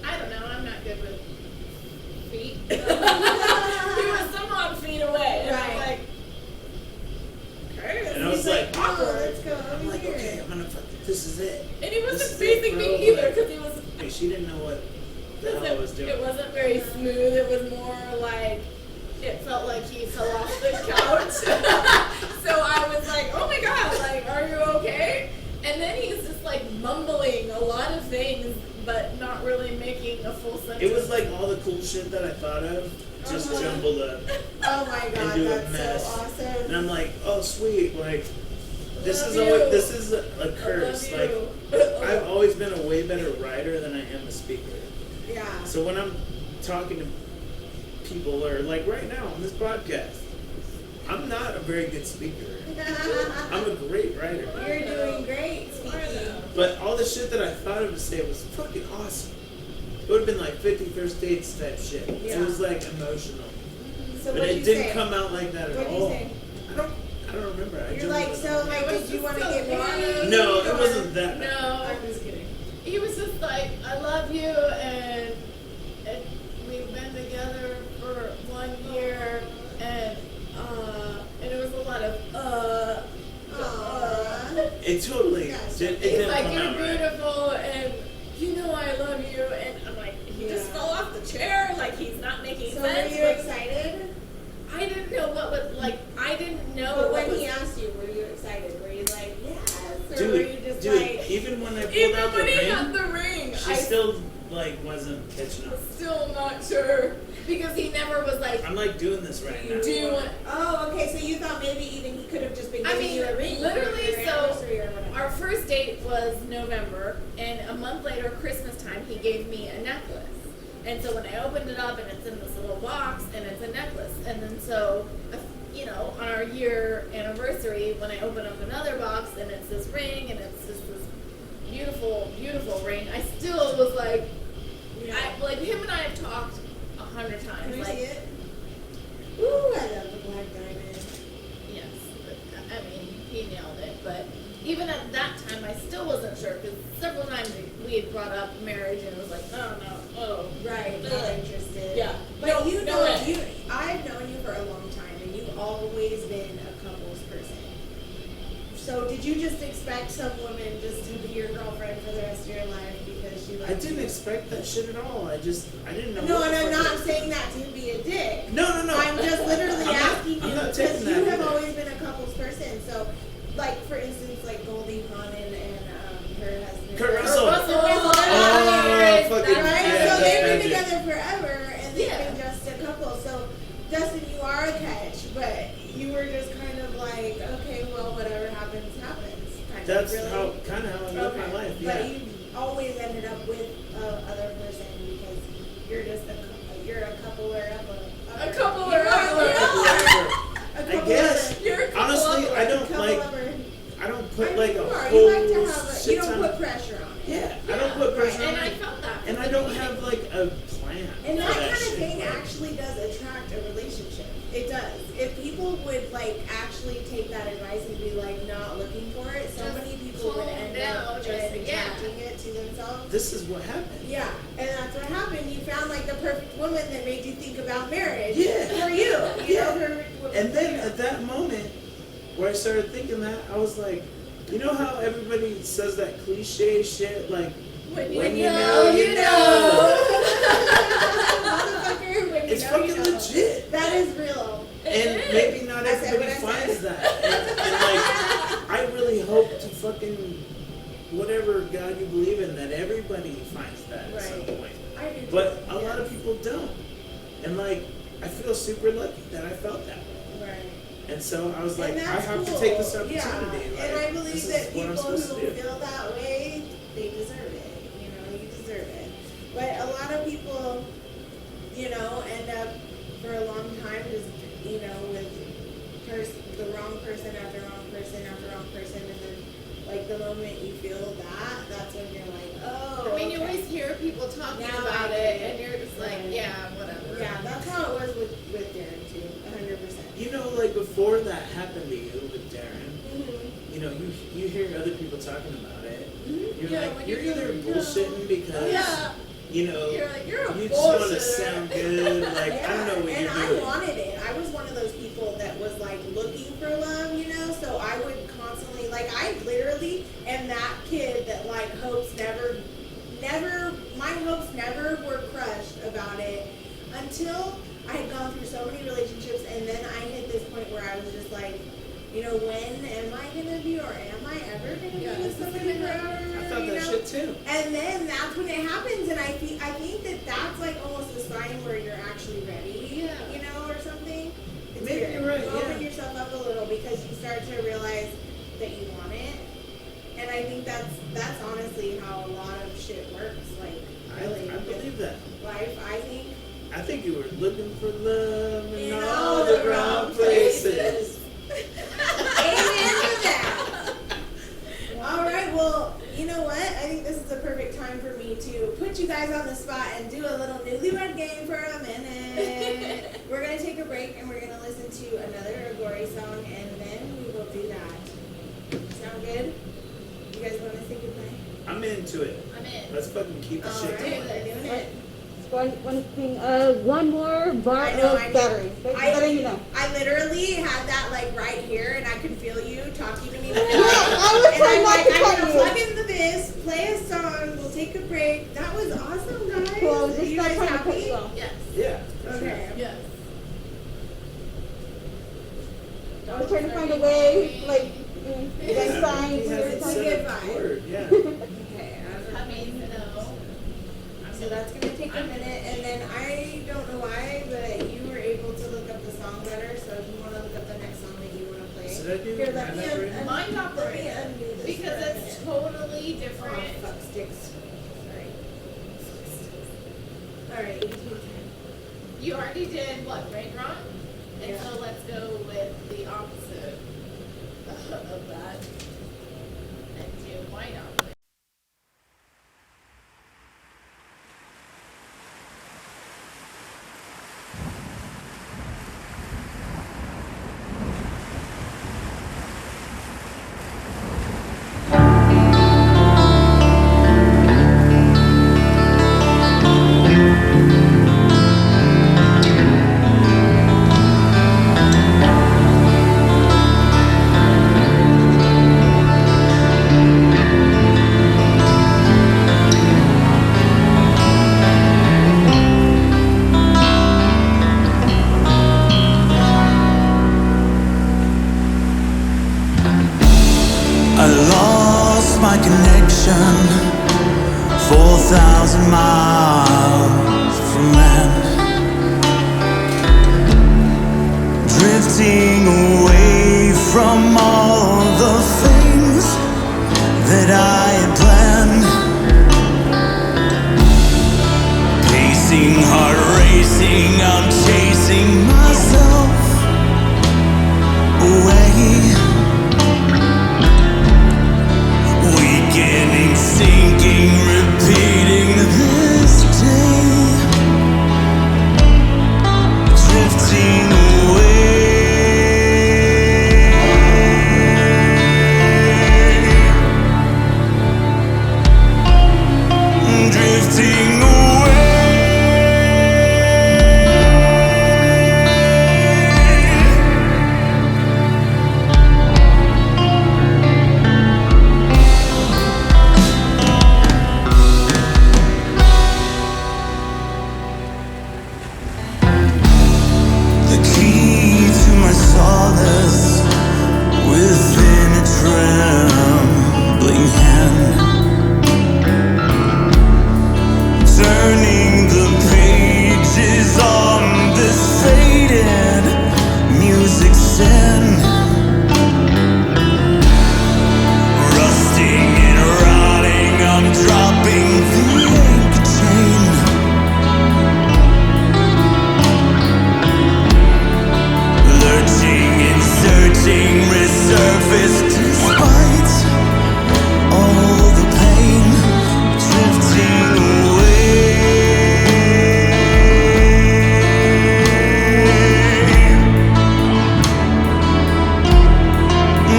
I don't know, I'm not good with feet. He was some odd feet away, and I'm Right. like, okay. And I was He's like, oh, awkward. let's go I'm over like, here. okay, I'm gonna fuck this is it. And he This wasn't is facing it, me bro. either, because he was. Like, she didn't know what the hell I was doing. It wasn't very smooth. It was more like it felt like he fell off the couch. So I was like, "Oh my god! Like, are you okay?" And then he's just like mumbling a lot of things, but not really making a full sentence. It was like all the cool shit that I thought of just Uh-huh. jumbled up. Oh my god, Into a that's mess. so awesome. And I'm like, oh sweet, like this Love is you. this is a curse. I Like love you. I've always been a way better writer than I am a speaker. Yeah. So when I'm talking to people, or like right now on this podcast, I'm not a very good speaker. I'm a great writer. You're doing great speaking. But all the shit that I thought of to say was fucking awesome. It would have been like 50 First Dates type shit. Yeah. It was like emotional. So But what it you didn't say? come out like that at What'd you all. say? I don't remember. I You're jumped like, on so it. like, did you want to get water? No, it wasn't that. No, I'm just kidding. he was just like, "I love you," and we've been together for 1 year, and it was a lot of Aww. It totally Yes. it He's didn't like, come "You're out right. beautiful," and you know I love you, and I'm like, he just Yeah. fell off the chair, like he's not making So were sense. you but excited? I didn't know what was like. I didn't know But what when was. he asked you, were you excited? Were you like, yes? Or Dude, were you just dude, like, even when I pulled Even out the when he ring, had the ring, she I still like wasn't catching up. was still not sure because he never was like, I'm like doing this right now. "Do you want?" oh, okay, so you thought maybe even he could have just been I giving mean, you a ring literally, for your so anniversary or whatever. our first date was November, and a month later, Christmas time, he gave me a necklace. And so when I opened it up, and it's in this little box, and it's a necklace, and then so, you know, on our year anniversary, when I open up another box, and it's this ring, and it's just this beautiful, beautiful ring, I still was like, like him and I have talked 100 times. Can we like, see it? Ooh, I love the black diamond. yes, but, I mean, he nailed it. But even at that time, I still wasn't sure because several times we had brought up marriage, and it was like, oh no, oh. Right, not Ugh. interested. Yeah. But No, you no know, way. I've known you for a long time, and you've always been a couples person. So did you just expect some woman just to be your girlfriend for the rest of your life because she I likes didn't you? expect that shit at all. I didn't know. No, what and the I'm fuck not it- saying that to be a dick. No. I'm just literally I'm not- asking I'm you not because taking you that have either. always been a couples person. So, like for instance, like Goldie Hawn and her husband. Kurt Or Russell. Russell. Oh, That's fucking Right? yeah, So that's they've been magic. together forever, and they've Yeah. been just a couple. So, Dustin, you are a catch, but you were just kind of like, okay, well, whatever happens, happens. Kind That's of, really. how I live Okay. my life. But Yeah. you always ended up with other person because you're just you're a couple or A couple You or are, other. you are. A I couple guess. other. You're a couple Honestly, of I them. don't Couple like. other. I don't I put mean, like you a are. whole You like to have shit you don't ton- put pressure on it. Yeah, I don't put pressure And on I it. felt that. And I don't have like a plan. And for that kind of shit. thing Like, actually does attract a relationship. It does. If people would like actually take that advice and be like not looking for it, so Just many people would calm end down up just and- yeah. attracting it to themselves. This is what happened. Yeah, and that's what happened. You found like the perfect woman that made you think about marriage. Yeah. For you. Yeah. Know, perfect woman And for then you. at that moment where I started thinking that, I was like, you know how everybody says that cliche shit like When when you know, you know. Motherfucker, when you It's know, fucking you know. legit. That is real. And maybe not I said everybody what I finds said. that. And like, I really hope to fucking whatever God you believe in, that everybody finds that at some Right. point. I do too. But a lot Yes. of people don't. And like, I feel super lucky that I felt that way. Right. And so I was like, And I that's have cool. to take this Yeah. opportunity. Like, And I believe this that is what I'm people who supposed to do. feel that way, they deserve it. You know, you deserve it. But a lot of people, you know, end up for a long time just, you know, with the wrong person after wrong person after wrong person, and then like the moment you feel that, that's when you're like, oh. I mean, you okay. always hear people talking Now about I it, get it. and you're just like, Right. yeah, whatever. Yeah, that's how it was with Darren too, 100%. You know, like before that happened to you with Darren, Mm-hmm. you know, you hear other people talking about it. Mm-hmm. You're Yeah, like, when you're you're either young. bullshitting because, Yeah. you know, You're like, you're a you just want to bullshitter. sound good. Like, I don't know what and you're I doing. wanted it. I was one of those people that was like looking for love, you know. So I would constantly, like, I literally am that kid that like hopes never, my hopes never were crushed about it until I had gone through so many relationships, and then I hit this point where I was just like, you know, when am I gonna be, or am I ever gonna be Yeah, with this is somebody gonna forever? happen. I thought you that know? shit too. And then that's when it happens, and I think that that's like almost a sign where you're actually ready, Yeah. you know, or something. It's Maybe weird. you're right, You open yeah. yourself up a little because you start to realize that you want it, and I think that's honestly how a lot of shit works. Like, really, I believe that. life. I think you were looking for love in In all the wrong places. Amen to that. All right, well, you know what? I think this is the perfect time for me to put you guys on the spot and do a little newlywed game for a minute. We're gonna take a break and we're gonna listen to another Aghori song, and then we will do that. Sound good? You guys want to say goodbye? I'm into it. I'm in. Let's fucking keep the All shit right, going. we're doing it. One thing, one more bar I know, of I battery. Letting you know. I literally had that like right here, and I could feel you talking to me. I was And trying I'm not like, to I'm cut gonna you. plug into this, play a song, we'll take a break. That was awesome, guys. Cool, I was Are just you not guys trying to cut happy? you off. Yes. Yeah. for sure. Okay. Yes. I was trying to find a way, like, you guys Yeah, sign he to hasn't your said Good a vibe. word, yeah. Okay, I mean, no. so that's gonna take a minute, and then I don't know why, but you were able to look up the song better. So if you want to look up the next song that you want to play, Should I do here, let me hand operated? Mind let me operated. undo this Because for a it's minute. totally Oh, different. fuck sticks. Sorry. All right, 1810. You already did what, rain rock? And Yeah. so let's go with the opposite of that and do wine operated. 1,000 miles from land, drifting away from all the things that I had planned. Pacing, heart racing, I'm chasing myself away. Weakening, sinking, repeating this day, drifting away, drifting away, the key to my solace within a trembling hand, turning the pages on this faded music stand, rusting and rotting, I'm dropping the anchor chain, lurching and searching, resurface despite all the pain, drifting away,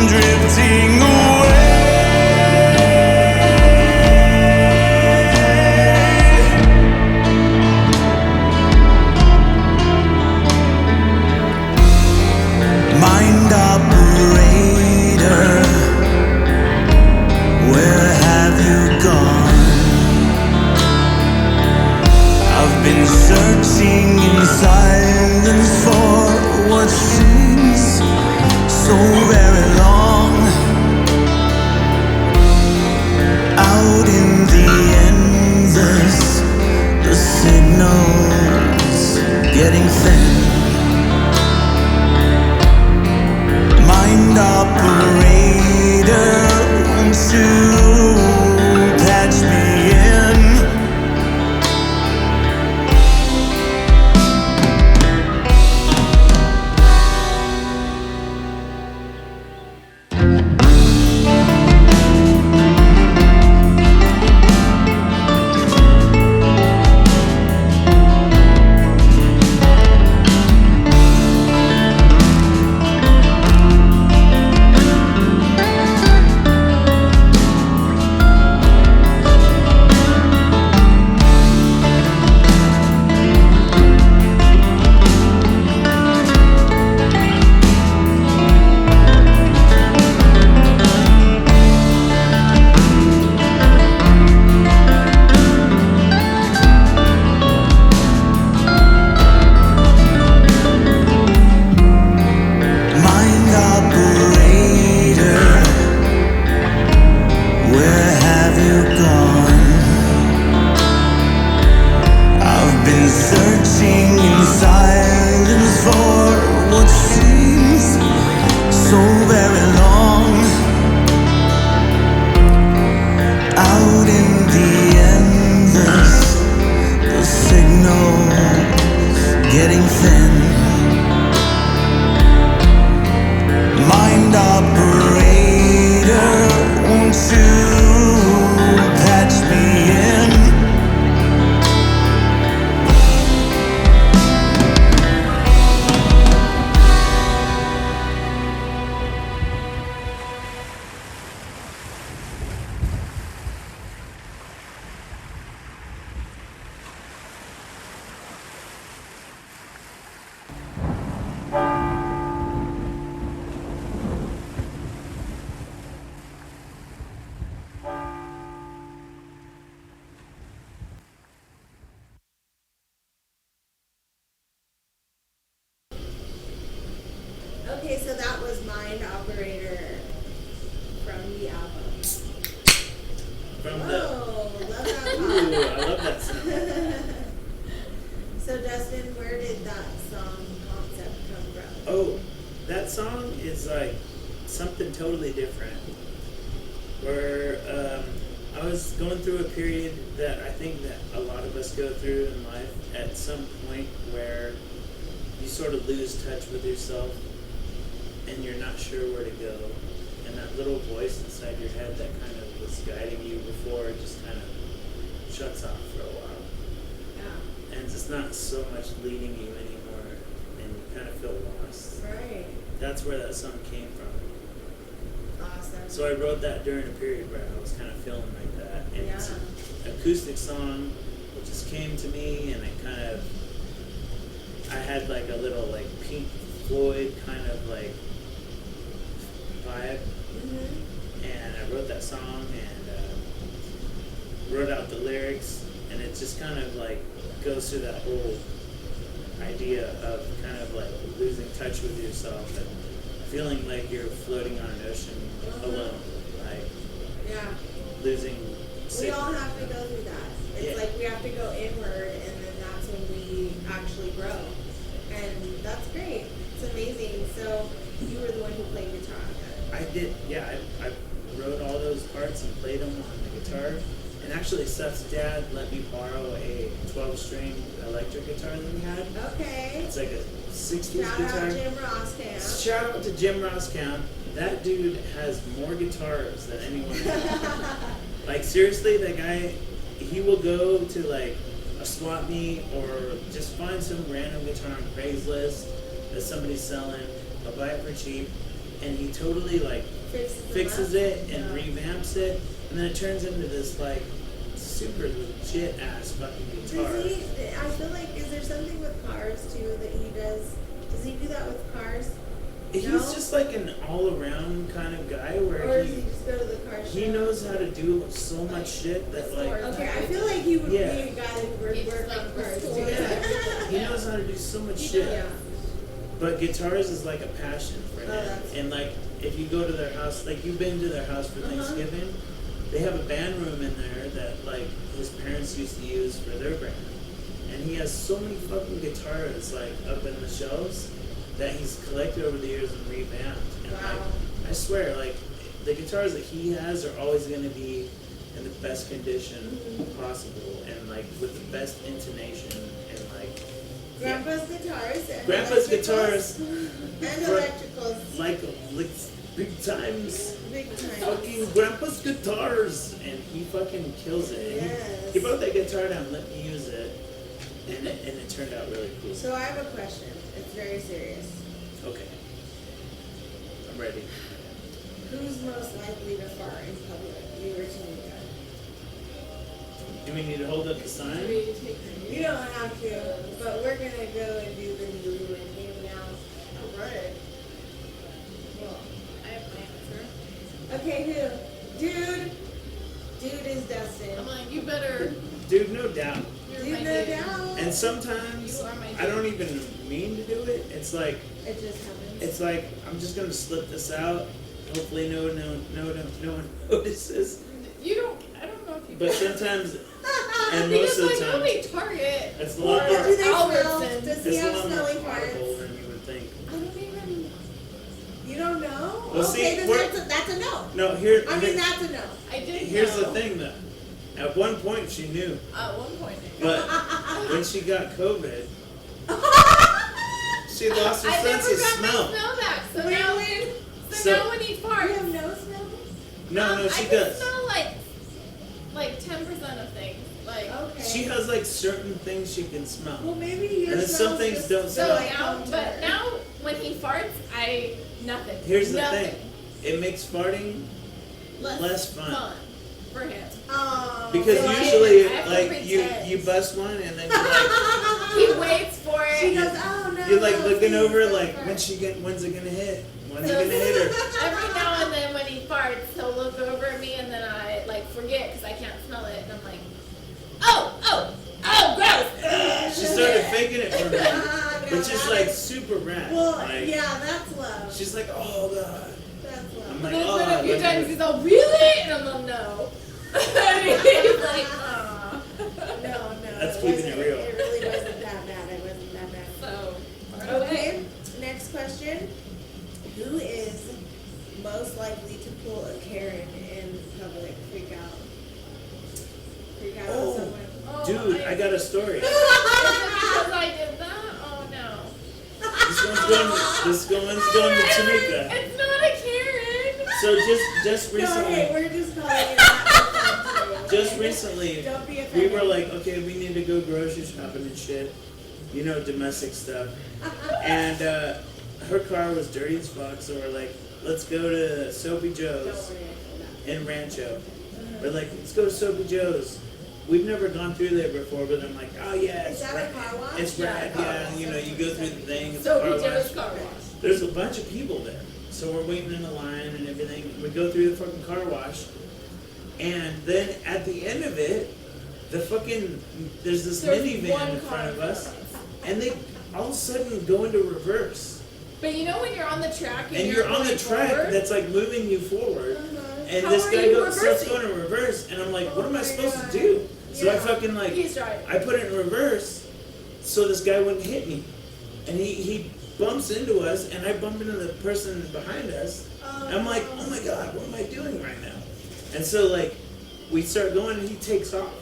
drifting away. Mind operator, where have you gone? I've been searching in silence for what seems so very long. Out in the endless, the signals getting thin. Mind operator, won't you patch me in? totally different. Where I was going through a period that I think that a lot of us go through in life at some point where you sort of lose touch with yourself and you're not sure where to go. And that little voice inside your head that kind of was guiding you before just kind of shuts off for a while. Yeah. And it's just not so much leading you anymore and you kind of feel lost. Right. That's where that song came from. Awesome. So I wrote that during a period where I was kind of feeling like that. And it's an acoustic song that just came to me and it kind of, I had like a little like Pink Floyd kind of like vibe. Mm-hmm. And I wrote that song and wrote out the lyrics, and it just kind of like goes through that whole idea of kind of like losing touch with yourself and feeling like you're floating on an ocean alone, like Yeah. losing We signal. all have to go through that. It's Yeah. like we have to go inward, and then that's when we actually grow. And that's great. It's amazing. So you were the one who played guitar on that. I did, yeah. I wrote all those parts and played them on the guitar. And actually, Seth's dad let me borrow a 12-string electric guitar that he had. Okay. It's like a 60s Shout guitar. out Jim Rosscamp. Shout out to Jim Rosscamp. That dude has more guitars than anyone else. Like, seriously, that guy, he will go to like a swap meet or just find some random guitar on Craigslist that somebody's selling. He'll buy it for cheap, and he totally like fixes it and revamps it, and then it turns into this like super legit ass fucking guitar. Does he, I feel like, is there something with cars too that he does? Does he do that with cars? He's No? just like an all-around kind of guy where Or does he just go to the car show? he knows how to do so much shit that like Okay, I feel like he would Yeah. be a guy who would It's work like on cars the too. store. he knows how to do so much shit. Yeah. But guitars is like a passion for him. that's- And like if you go to their house, like you've been to their house for Thanksgiving, they have a band room in there that like his parents used to use for their band. And he has so many fucking guitars like up in the shelves that he's collected over the years and revamped. And Wow. like I swear, like the guitars that he has are always gonna be in the best condition possible and like with the best intonation and like Grandpa's guitars and Grandpa's electricals. guitars And for- electricals. like big times. Big time. Fucking Grandpa's guitars, and he fucking kills it. And Yes. he brought that guitar down, let me use it, and it turned out really cool. So I have a question. It's very serious. Okay, I'm ready. Who's most likely to fart in public? You or Tamica? Do we need to hold up the sign? You don't have to, but we're gonna go and do the newlywed game now. Alright. Well, I have my answer. Okay, who? Dude. Dude is Dustin. I'm like, you better. Dude, no doubt. You're Dude, my no dude. doubt. And sometimes You are my I don't even mean to do it. It's like It just happens. I'm just gonna slip this out. Hopefully, no one notices. You don't. I don't know if you. But sometimes, and because most of like the time, nobody Target. it's a Or lot do more. they smell? Albertsons. Does he It's a have lot more smelly audible farts? than you would think. I don't even. You don't know? Well, okay, see, then we're- that's a no. No, here. I mean, that's a no. I did. Here's know. the thing, though. At one point, she knew, At one point. but when she got COVID, she lost her I sense never of got smell. my smell back. So Wait, now, wait. so now when he You farts, have no smell? No, she I does. can smell like 10% of things. Like Okay. She has like certain things she can smell. Well, maybe your And then some smells things just don't so smell. like now, come to but her. now when he farts, nothing. Here's the Nothing. thing: it makes farting less fun. for him. Oh, Because So I usually, have to like pretend. you bust one and then you're like He waits for it. She goes, oh no. you're like looking please over don't like fart." when's it gonna hit? When's it So gonna hit her? every now and then when he farts, he'll look over at me and then I like forget because I can't smell it and I'm like, oh, gross. She started faking it for me, Ah, no, which is that like super rad. Well, Like, yeah, that's love. she's like, oh god. That's I'm love. like, And oh, then a few look times at he's it. all, really? And I'm like, no. He's like, aw. No. That's keeping it real. It really wasn't that bad. It wasn't that bad. So, Okay, next question. Who is most likely Dude, I got a story. Is it because I did that? Oh no. This one's going to Tamica. It's not a Karen. So just No, hey, recently, we're just calling it that. just recently, Don't be we offended. were like, okay, we need to go grocery shopping and shit. You know, domestic stuff. And her car was dirty as fuck, so we're like, let's go to Soapy Joe's Don't worry, I feel in Rancho. We're like, let's go to Soapy Joe's. We've never gone through there before, but I'm like, oh yeah, Is it's that a rad. car wash? It's Yeah, rad, car yeah. wash. You know, you go through the thing, it's So a car we wash. Joe's car wash. There's a bunch of people there. So we're waiting in the line and everything. We go through the fucking car wash. And then at the end of it, there's this There's minivan one in front car of us. And they all of a sudden go into reverse. But you know when you're on the track And you're on the going track forward? that's like moving you forward. And How this are guy you starts reversing? going in reverse. And I'm like, what am I my supposed God. to do? So I Yeah. fucking like, He's driving. I put it in reverse so this guy wouldn't hit me. And he bumps into us, and I bump into the person behind us. And I'm like, oh my God, what am I doing right now? And so like, we start going, and he takes off.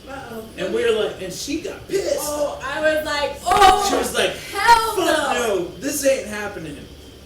Uh-oh. And we're like, and she got pissed. Oh, I was like, oh, She was like, hell fuck no. no, this ain't happening.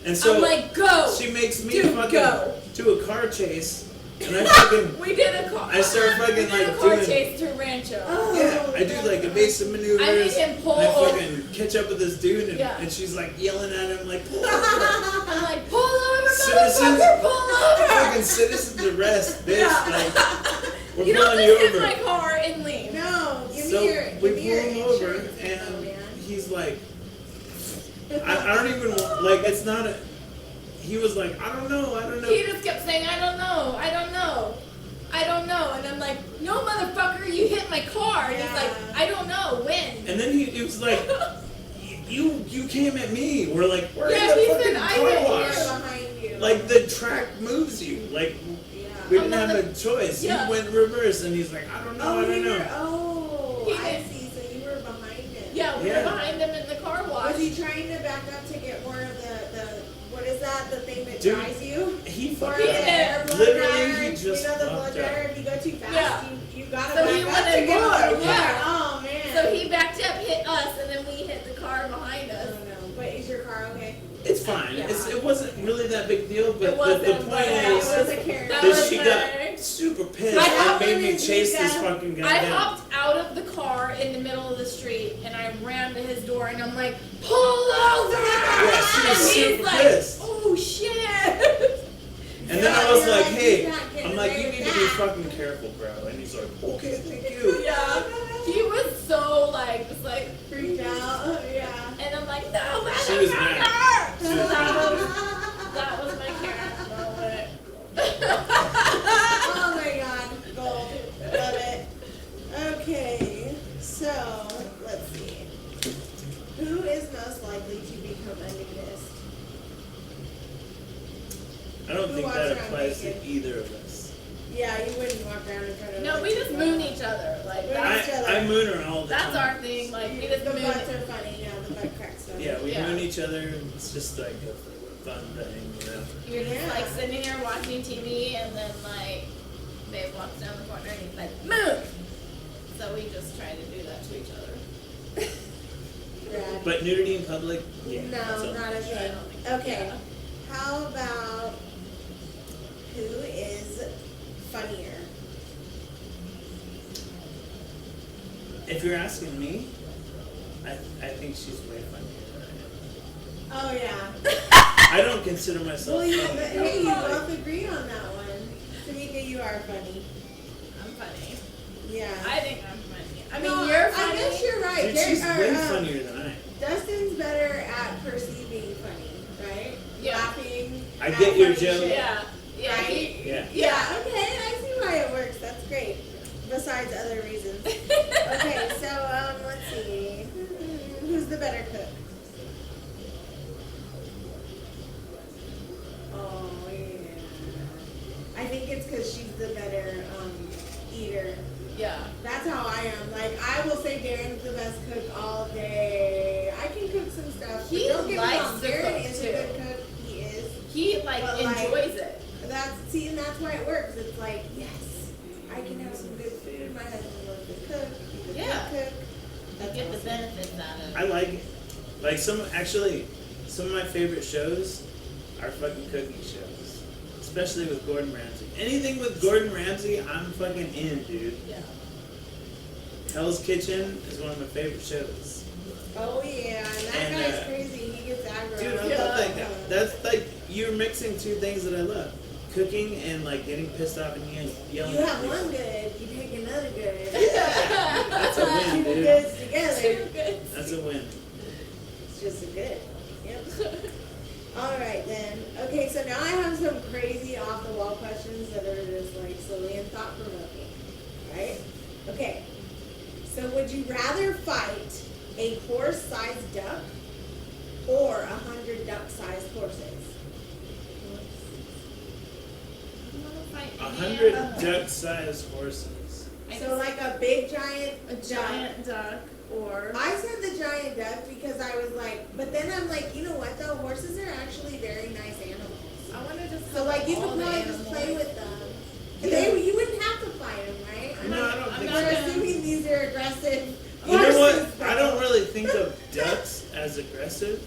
And so I'm like, go. she makes me Dude, fucking go. do a car chase, and I fucking, We did a car. I start fucking we did like a car doing, chase to Rancho. yeah, I do like evasive maneuvers. I made him pull and I over. fucking catch up with this dude, and, Yeah. and she's like yelling at him like, pull over. I'm like, pull over, Citizens, motherfucker, pull over. fucking citizens arrest, bitch. Like, we're You don't pulling you just hit over. my car and leave. No, give So me your, we give me your pull him over, insurance info, and man. he's like, I don't even like. It's not a. He was like, I don't know. He just kept saying, I don't know. And I'm like, no, motherfucker, you hit my car. And he's Yeah. like, I don't know, when? And then he was like, you came at me. We're like, we're Yeah, in he the said, fucking I car didn't wash. hear Behind you. Like the track moves you. Like Yeah. we didn't I'm have on a choice. Yeah. He went reverse, and he's like, I don't know. I don't you know. were, oh, He I did. see. So you were behind him. Yeah, we Yeah. were behind him in the car wash. Was he trying to back up to get more of the what is that? The thing that Dude, dries you? He Or fucking the air blow literally dryer? he just you know the blow fucked dryer. up. If you go too fast, Yeah. you gotta So back he up went to in get more, more. yeah. Oh man. So he backed up, hit us, and then we hit the car behind I us. don't know. But is your car okay? It's fine. Yeah. It wasn't really that big deal, but It wasn't, the point but Yeah, is it was a Karen. That that was she her. got super pissed I and hopped made in me his chase this Nika. fucking guy I down. hopped out of the car in the middle of the street, and I ran to his door, and I'm like, pull over! Yeah, she was and he's super like, pissed. oh shit! And then I was You're like, like, hey, he's not getting I'm like, away you with need to be that. fucking careful, bro. And he's like, okay, thank you. Yeah, he was so like, just like, Freaked out. Yeah. and I'm like, no, She was mad. motherfucker! She was That was my Karen moment. Oh my god. Gold. Love it. Okay. So, let's see. Who is most likely to become a nudist? I don't Who think walks that around applies naked? to either of us. Yeah, you wouldn't walk around in front of No, we just moon each other. Like, Moon that's, each other. I moon her all the that's time. our thing. Like, we The just moon. butts are funny, yeah, the butt crack stuff. Yeah, we Yeah. moon each other. And it's just like a fun thing, you know. You're just Yeah. like sitting here watching TV, and then like babe walks down the corner and he's like, move! So we just try to do that to each other. Rad. But nudity in public, yeah. No, so- not a I thing. don't think so. Okay. Yeah. How about who is funnier? If you're asking me, I think she's way funnier than Oh yeah. I am. I don't consider myself Well, funny. hey, you both agree on that one. Tamika, you are funny. I'm funny. Yeah. I think I'm funny. I mean, No, you're funny. I guess you're right. Dude, There she's are, way funnier than I am. Dustin's better at perceiving funny, right? Yeah. Laughing. I at get your funny joke. shit. Yeah. Yeah. Right? He, Yeah. Yeah, okay, I see why it works. That's great. Besides other reasons. Okay, so let's see. Who's the better cook? Oh yeah. I think it's because she's the better eater. yeah. That's how I am. Like I will say Darren's the best cook all day. I can cook some stuff. He but don't get me likes wrong, to Darren cook, is too. a good cook. He is. He like But, like, enjoys it. And that's why it works. It's like, yes, I can have some good food. My husband loves to cook. He I like it. Like some of my favorite shows are fucking cooking shows, especially with Gordon Ramsay. Anything with Gordon Ramsay, I'm fucking in, dude. Yeah. Hell's Kitchen is one of my favorite shows. Oh yeah, and that guy's crazy. He gets aggro. Dude, I love that guy. That's like you're mixing two things that I love: cooking and like getting pissed off and yelling. You have one good, you take another good. That's a win, Two dude. goods together. That's a win. It's just a good. Yep. All right then. Okay, so now I have some crazy off the wall questions that are just like silly and thought provoking. Right? Okay. So would you rather fight a horse-sized duck or 100 duck-sized horses? 100 duck-sized horses. So like a big giant A giant duck or I said the giant duck because I was like, but then I'm like, you know what though? Horses are actually very nice animals. I want to just So like you could all the probably just animals. play with them. And Yeah. you wouldn't have to fight them, right? No, I don't think We're so. assuming these are aggressive You know what? horses, I don't really think of ducks as aggressive.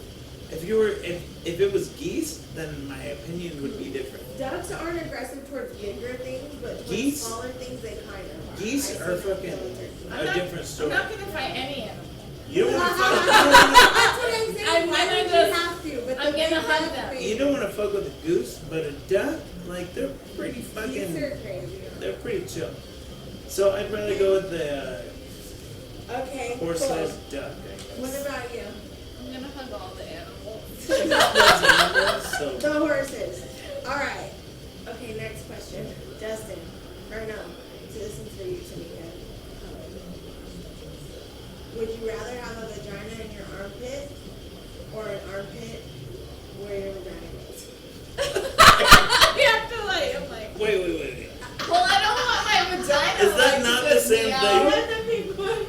If it was geese, then my opinion would be different. Ducks aren't aggressive towards bigger things, but towards Geese? smaller things they kind of are. Geese I are see them fucking filtered. a different story. I'm not gonna fight any animal. You don't want to That's fuck. what I'm saying. I'm Why gonna would just- you have to? But I'm the gonna big hug ones them. are You don't want to fuck with a goose, but a duck, like they're pretty Geese fucking. are crazy. They're pretty chill. So I'd rather go with the Okay, cool. horse-sized duck. I guess. What about you? I'm gonna hug all the animals. I love animals, so The horses. All right. Okay, next question. Dustin. Or no. So this one's for you, Tamica. Would you rather have a vagina in your armpit or an armpit where your vagina goes? You have to like, I'm like, wait. well, I don't want my vagina. Is that like, not to the go same me thing? out. What the big one?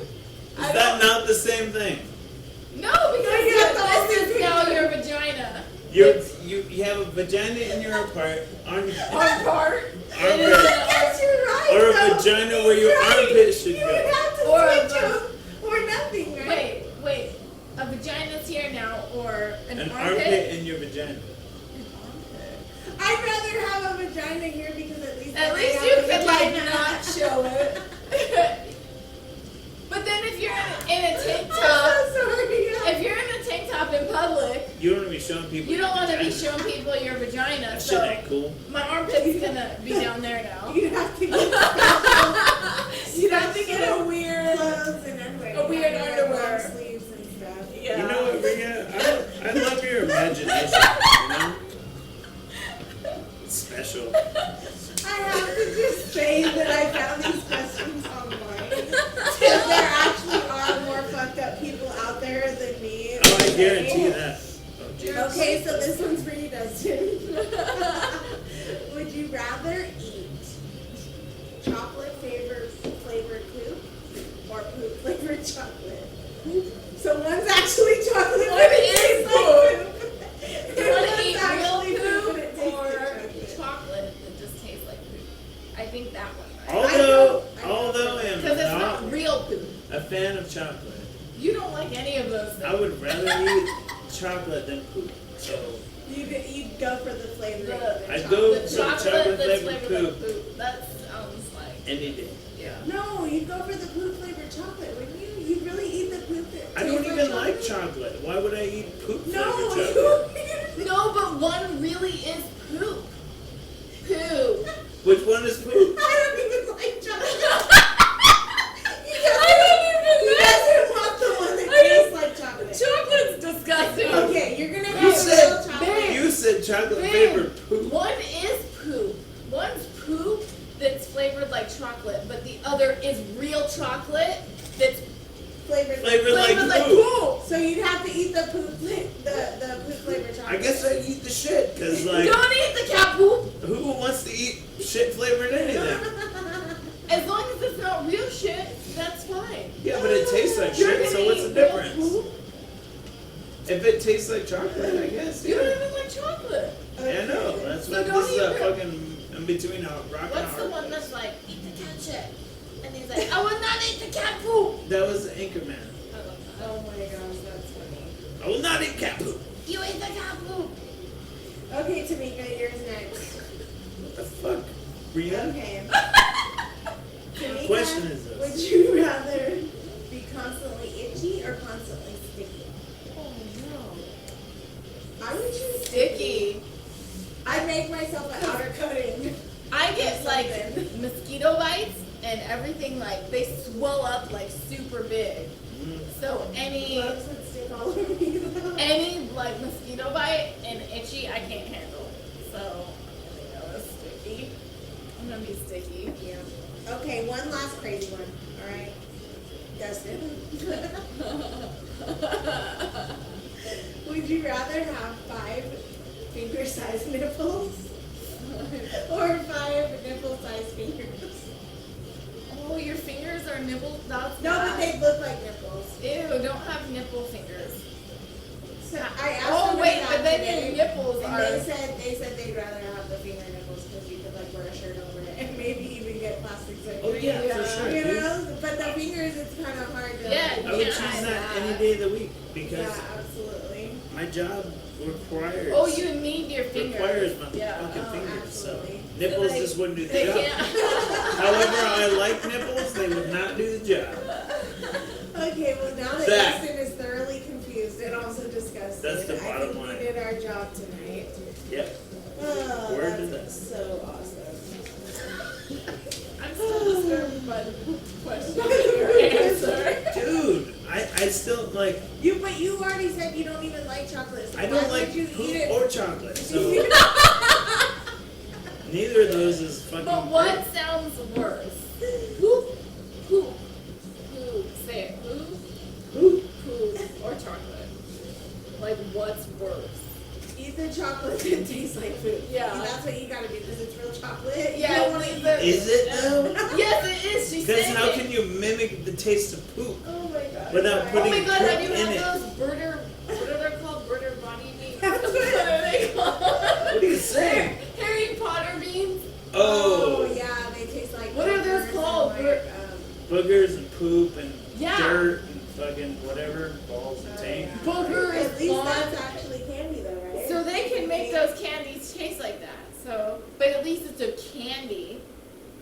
Is that not the same thing? No, because you have to all this be is now pictures. your vagina. You have a vagina in your armpit, Our part. Armpit. Yes, you're right. or a though. vagina where your You're right. armpit should You would go. have to Or a switch them or nothing, right? Wait. A vagina's here now, or an An armpit? armpit in your vagina. I'd rather have a vagina here because at least At I least have you a could like vagina. not show it. But then if you're in a tank I'm top, so sorry. if you're in a tank top in public, You don't want to be showing people. you don't want to be vagina. showing people your vagina. That So shit ain't cool. my armpit's gonna be down there now. You'd have to get You'd have to get a weird. clothes and underwear. A weird You have to wear underwear. long sleeves and stuff. Yeah. You know what, Ria? I love your imagination. You know? It's special. I have to just say that I found these questions online. Because there actually are more fucked up people out there than me. Oh, I guarantee that. Oh, geez. Okay, so this one's for you, Dustin. Would you rather eat chocolate flavored poop or poop flavored chocolate? So one's actually chocolate. What but it is tastes poop? like poop. You And want to one's eat actually real poop, but it poop tastes or like chocolate. chocolate that just tastes like poop? I think that one. Right? Although I I am Because it's not not real poop. a fan of chocolate, You don't like any of those things. I would rather eat chocolate than poop. So You'd go for the flavor. The- I'd go The for the chocolate chocolate that's flavored flavored like poop poop. That sounds like. any day. Yeah. No, you'd go for the poop flavored chocolate, wouldn't you? You'd really eat the poop that I don't tastes even like chocolate. chocolate. Why would I eat poop No, flavored chocolate? No, but one really is poop. Poo. Which one is poop? I don't even like chocolate. I He doesn't want the one that tastes like chocolate. Chocolate's disgusting. Okay, you're gonna You have said- real chocolate. Babe. You said chocolate Babe, flavored poop. one is poop. One's poop that's flavored like chocolate, but the other is real chocolate that's Flavored. Flavored like flavored like poop. poop. So you'd have to eat the poop flavored chocolate. I guess I eat the shit, cause like, Don't eat the cat poop. who wants to eat shit flavored anything? As long as it's not real shit, that's fine. Yeah, but it tastes like You're shit, so gonna what's the eat real difference? poop? If it tastes like chocolate, I guess. You Yeah. don't even like chocolate. Yeah, I know. That's So what don't this is eat a real- fucking in between a rock and a What's the hard one place. that's like, eat the cat shit? And he's like, I will not eat the cat poop. That was Anchorman. I love that. Oh my gosh, that's funny. I will not eat cat poop. You ate the cat poop. Okay, Tamica, yours next. What the fuck? Ria? Okay. Tamica, question is this? would you rather be constantly itchy or constantly sticky? Oh no. I would choose Sticky. I'd make myself an outer coating. I get like Something. mosquito bites and everything like they swell up like super big. So any Bugs would stick all over me though. any like mosquito bite and itchy I can't handle. So I'm gonna go with sticky. I'm gonna be sticky. Yeah. Okay, one last crazy one. All right, Dustin. Would you rather have 5 finger-sized nipples or 5 nipple-sized fingers? Oh, your fingers are nipples? That's No, but bad. they look like nipples. Ew, don't have nipple fingers. So I asked Oh somebody wait, that but then today, your nipples and are. they said they'd rather have the finger nipples because you could like wear a shirt over it and maybe even get plastic surgery. Oh yeah, for sure. You dude. know, but the fingers, it's kind of hard to. Yeah, I would Yeah, choose that that. any day of the week because Yeah, absolutely. my job requires. Oh, you need your fingers. requires my Yeah. fucking Oh, fingers. absolutely. So nipples They- just wouldn't do the They job. can't. However, I like nipples; they would not do the job. Okay, well now that That. Dustin is thoroughly confused and also disgusted, That's the I bottom think line. we did our job tonight. Yep. Oh, Word to that's that. so awesome. I'm still disturbed by the question and your answer. Dude, I still like. But you already said you don't even like chocolate. So I why don't would like you poop eat it? or chocolate, so neither of those is fucking. But what sounds worse? Poop, poop, poop. Say it. Poop, Poop. poop, or chocolate. Like what's worse? Eat the chocolate that tastes like food. Yeah. That's what you gotta do because it's real chocolate. Yeah, You don't want to it's eat the- Is it though? Yes, it is. She Because said how it. can you mimic the taste of poop? Oh my god. Without Oh putting my god, have you poop in had it? those birder, what are they called? Birder bunny beans? That's What what- are they called? What are you saying? Harry Potter beans? Oh Oh, yeah, they taste like. What are those burgers and, called? like, boogers and poop and Yeah. dirt and fucking whatever, balls and oh, tank. yeah. Booger is At least fun. that's actually candy though, right? So they can make those candies taste like that. So, but at least it's a candy.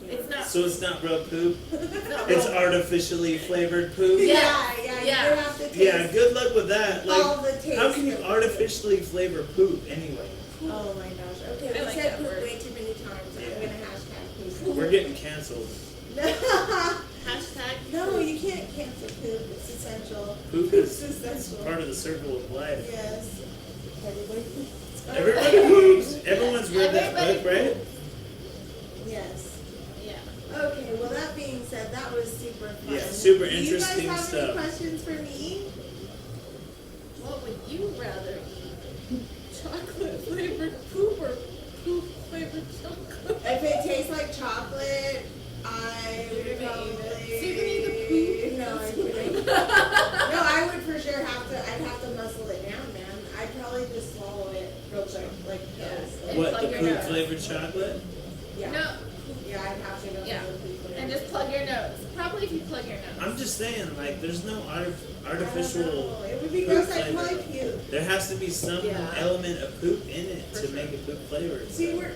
It's not. So it's not real poop. It's not It's real. artificially flavored poop. Yeah, Yeah. yeah, you have to taste Yeah, good luck with that. all Like, the taste. how can you of it. artificially flavor poop anyway? Oh my gosh. Okay, I we like said that poop word. way too many times. Yeah. I'm gonna hashtag poop. We're getting canceled. Hashtag. No, you can't cancel poop. It's essential. Poop Poop's is essential. part of the circle of life. Yes. Everybody poops. Everybody poops. Everyone's read that Everybody book, right? Yes. Yeah. Okay, well that being said, that was super fun. Yeah, super Do interesting you guys have stuff. any questions for me? What would you rather eat? Chocolate flavored poop or poop flavored chocolate? If it tastes like chocolate, I You're would gonna eat it. probably. So you're gonna eat the poop? No, I'm kidding. No, I would for sure have to. I'd have to muscle it down, man. I'd probably just swallow it real quick, like pills. And What, plug the your poop nose. flavored chocolate? Yeah. No. Yeah, I'd have to go Yeah. for the poop flavor. And just plug your nose. Probably if you plug your nose. I'm just saying, like, there's no I don't artificial. know. It would be poop gross. I'd flavor. probably puke. There has to be some Yeah. element of poop in it For to sure. make it poop flavored. See, here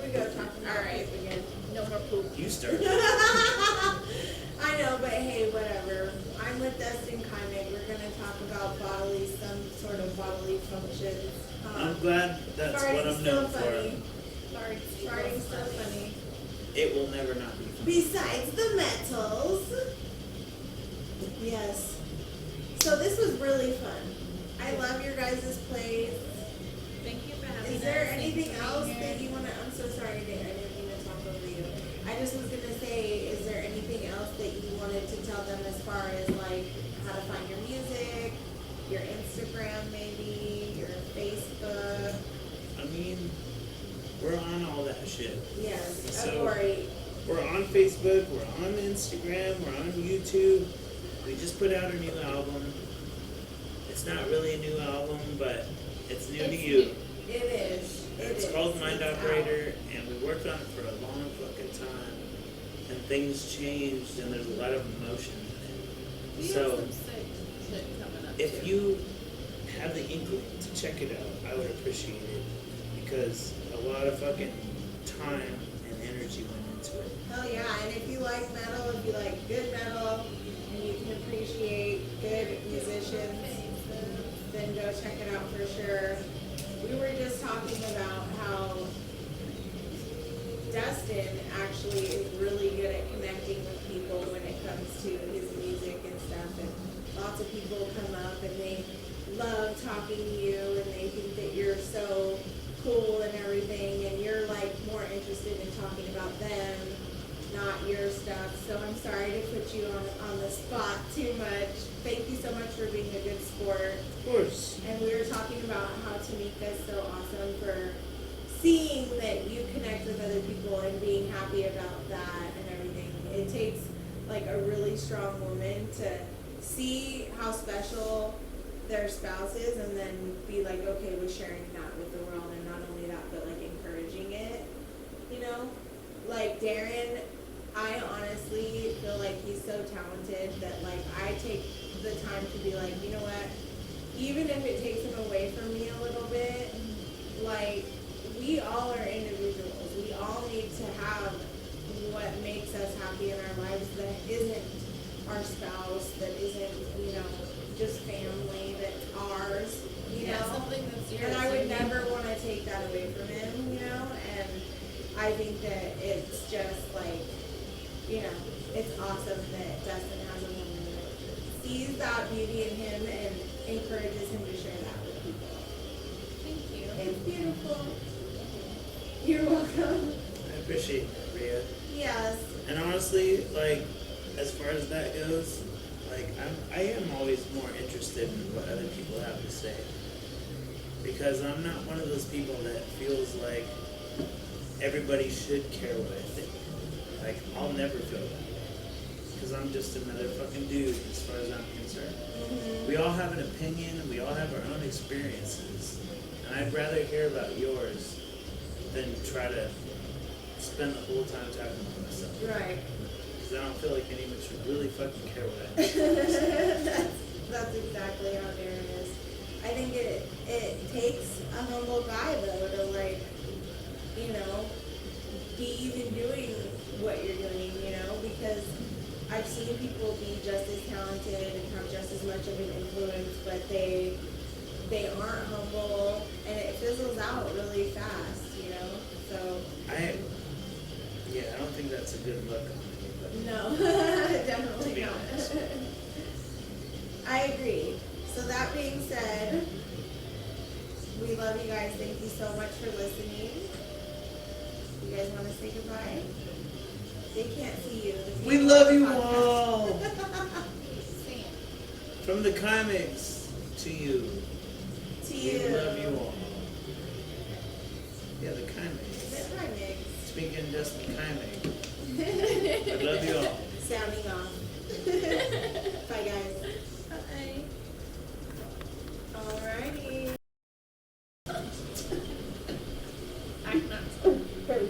we go talking about Alright. poop again. No more poop. You start. I know, but hey, whatever. I'm with Dustin Kymick. We're gonna talk about some sort of bodily functions. I'm glad that's what Farting's I'm still known for. funny. Sorry. Farting's still funny. It will never not be fun. Besides the metals. Yes. So this was really fun. I love your guys' plays. Thank you for having Is us. there Thanks anything for being else here. that you want to? I'm so sorry, I didn't mean to talk over you. I just was gonna say, is there anything else that you wanted to tell them as far as like how to find your music, your Instagram maybe, your Facebook? I mean, we're on all that shit. Yes, So- Aghori. We're on Facebook, we're on Instagram, we're on YouTube. We just put out a new album. It's not really a new album, but it's new to It's you. It is. It's called Mind Operator, and we worked on it for a long fucking time. And things changed, and there's a lot of emotion in We it. have So, some sick shit coming up. If too. you have the inkling to check it out, I would appreciate it because a lot of fucking time and energy went into it. Hell yeah, and if you like metal, if you like good metal, and you can appreciate good musicians, then go check it out for sure. We were just talking about how Dustin actually is really good at connecting with people when it comes to his music and stuff, and lots of people come up and they love talking to you and they think that you're so cool and everything, and you're like more interested in talking about them, not your stuff. So I'm sorry to put you on the spot too much. Thank you so much for being a good sport. Of course. And we were talking about how Tamica is so awesome for seeing that you connect with other people and being happy about that and everything. It takes like a really strong woman to see how special their spouse is and then be like okay with sharing that with the world, and not only that but like encouraging it, you know? Like Darren, I honestly feel like he's so talented that like I take the time to be like, you know what, even if it takes him away from me a little bit, like we all are individuals. We all need to have what makes us happy in our lives that isn't our spouse, that isn't, you know, just family, that's ours, you know? Something that's yours. And I would never want to take that away from him, you know? And I think that it's just like, you know, it's awesome that Dustin has a woman that sees that beauty in him and encourages him to share that with people. Thank you. It's beautiful. You're welcome. I appreciate that, Ria. Yes. And honestly, like, as far as that goes, like, I am always more interested in what other people have to say. Because I'm not one of those people that feels like everybody should care what I think. Like, I'll never feel that way. Because I'm just another fucking dude as far as I'm concerned. Mm-hmm. We all have an opinion and we all have our own experiences. And I'd rather hear about yours than try to spend the whole time talking about myself. Right. Because I don't feel like anyone should really fucking care what I think. That's exactly how Darren is. I think it takes a humble guy though to like, you know, be even doing what you're doing, you know, because I've seen people be just as talented and have just as much of an influence, but they aren't humble and it fizzles out really fast, you know. So I don't think that's a good look on anybody. no, To definitely be not. honest. I agree. So that being said, we love you guys. Thank you so much for listening. You guys want to say goodbye? They can't see you. The We people love on the you podcast. all. Sam. From the comics to you. To We you. love you all. Yeah, the Is comics. it hi, Nick? Speaking just the comics. I love you all. Sounding off. Bye, guys. Bye. Alrighty. I'm not. Okay.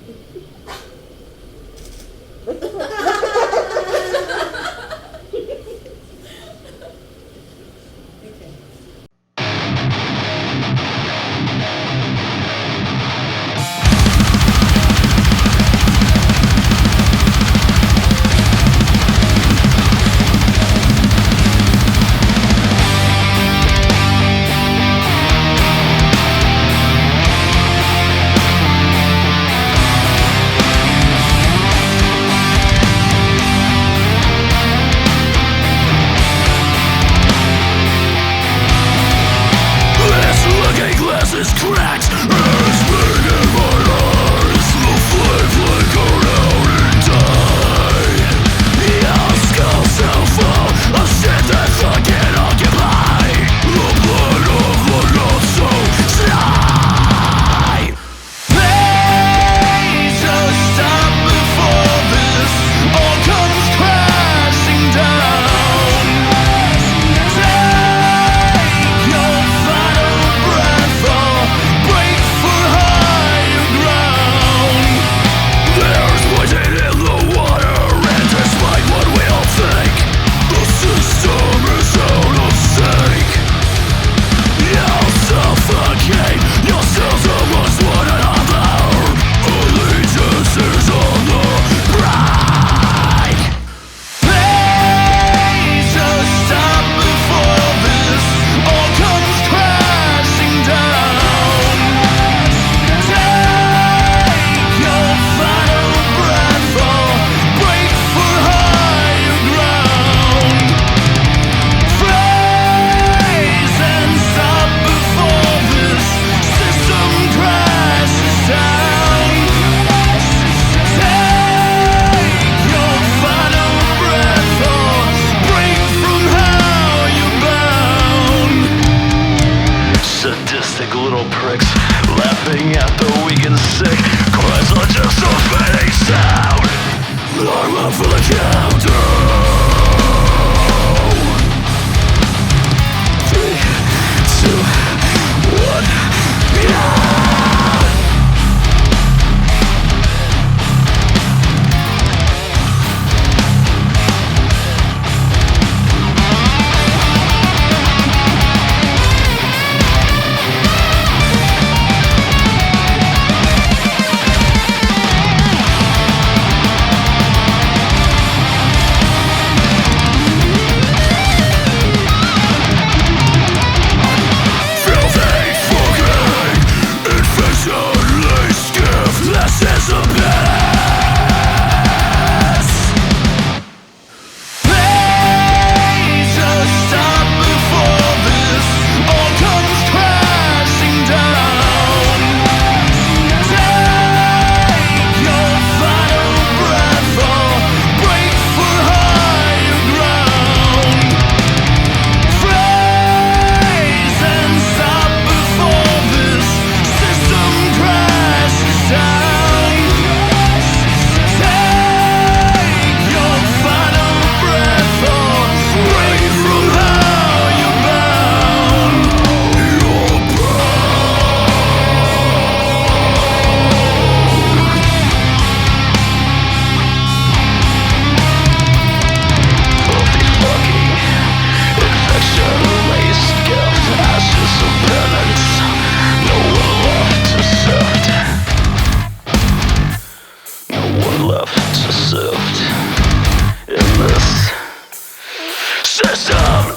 System.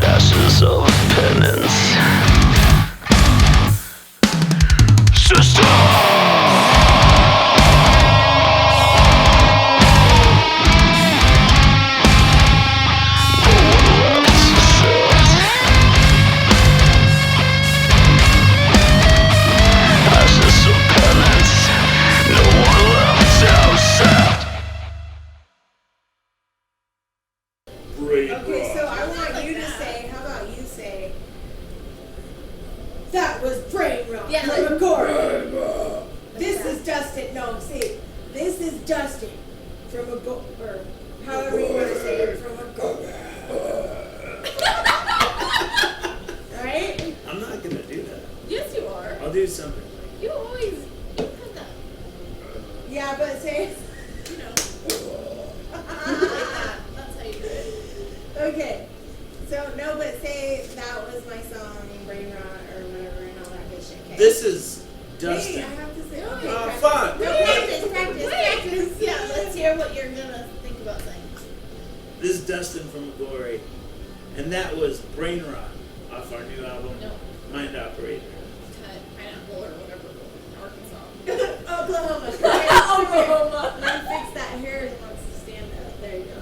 Ashes of penance. System. Okay, so I want you to say, how about you say, that was brain rot Yeah, from like- Aghori. This is Dustin. No, see, this is Dustin from Aghori, or however you want to say it, from Aghori. Right? I'm not gonna do that. Yes, you are. I'll do something. You always put that, Yeah, but say, you know, like that. That's how you do it. okay. So, no, but say that was my song, brain rot, or whatever, and all that good shit. Okay? This is Wait, Dustin. I have to say, No, okay. Oh, practice. fuck. No, practice. Yeah, let's hear what you're gonna think about saying. This is Dustin from Aghori, and that was Brain Rot off our new album, No. Mind Operator. Cut pineapple or whatever. Arkansas. Oklahoma. Oklahoma. Then fix that hair that wants to stand up. There you go.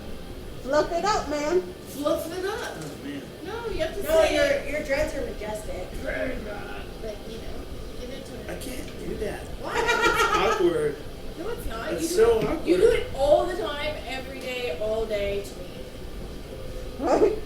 Fluff it up, man. Fluff it up. Oh man. No, you have to No, say your dreads are majestic. Brain rot. But, you know, get into I it. can't do that. Why? It's awkward. No, it's not. It's You do so it. awkward. You do it all the time, every day, all day to me. Right?